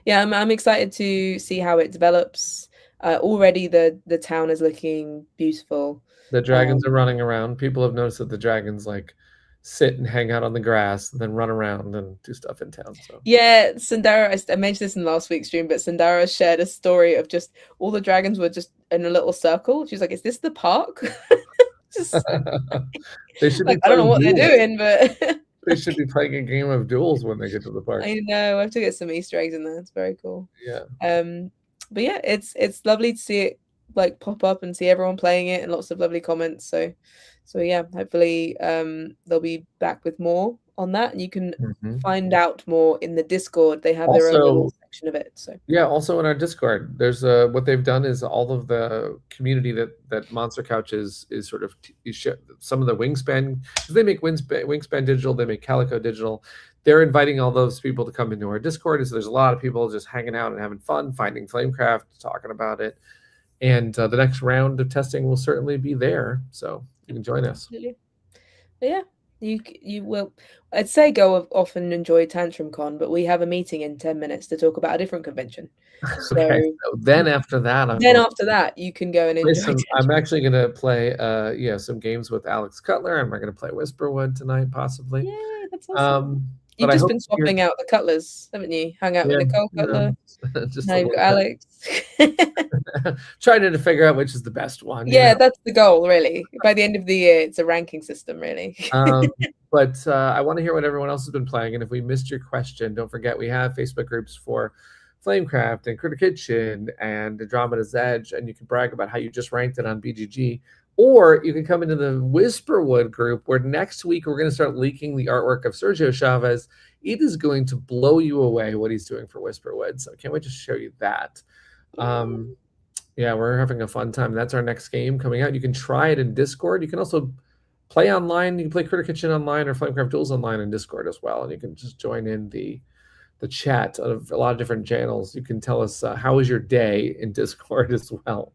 Yeah, I'm excited to see how it develops. Already the town is looking beautiful. The dragons are running around. People have noticed that the dragons like sit and hang out on the grass and then run around and do stuff in town. So yeah, Sandara, I mentioned this in last week's stream, but Sandara shared a story of just all the dragons were just in a little circle. She's like, "Is this the park?" Just they should be. Like, I don't know what they're doing, but they should be playing a game of duels when they get to the park. I know. I have to get some Easter eggs in there. It's very cool. Yeah. But yeah, it's lovely to see it like pop up and see everyone playing it, and lots of lovely comments. So yeah, hopefully they'll be back with more on that, and you can find out more in the Discord. They have their own little section of it. So Yeah, also in our Discord, there's what they've done is all of the community that Monster Couch is sort of some of the Wingspan. They make Wingspan digital, they make Calico digital. They're inviting all those people to come into our Discord. So there's a lot of people just hanging out and having fun, finding Flamecraft, talking about it. And the next round of testing will certainly be there, so you can join us. absolutely. But yeah, you will. I'd say go off and enjoy Tantrum Con, but we have a meeting in 10 minutes to talk about a different convention. So Okay, so then after that, after that, you can go and enjoy. I'm actually going to play some games with Alex Cutler, and we're going to play Whisperwood tonight, possibly. Yeah, that's awesome. But You've just been swapping out the Cutlers, haven't you? Hung out with Nicole Cutler. Now you've got Alex. Trying to figure out which is the best one. Yeah, that's the goal, really. By the end of the year, it's a ranking system, really. But I want to hear what everyone else has been playing. And if we missed your question, don't forget we have Facebook groups for Flamecraft and Critter Kitchen and Andromeda's Edge, and you can brag about how you just ranked it on BGG. Or you can come into the Whisperwood group, where next week we're going to start leaking the artwork of Sergio Chavez. It is going to blow you away what he's doing for Whisperwood. So I can't wait to show you that. Yeah, we're having a fun time. That's our next game coming out. You can try it in Discord. You can also play online. You can play Critter Kitchen online or Flamecraft Duels online in Discord as well. And you can just join in the chat of a lot of different channels. You can tell us how was your day in Discord as well.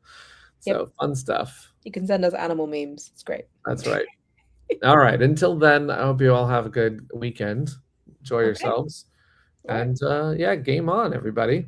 So fun stuff. You can send us animal memes. It's great. That's right. All right. Until then, I hope you all have a good weekend. Enjoy yourselves. And game on, everybody.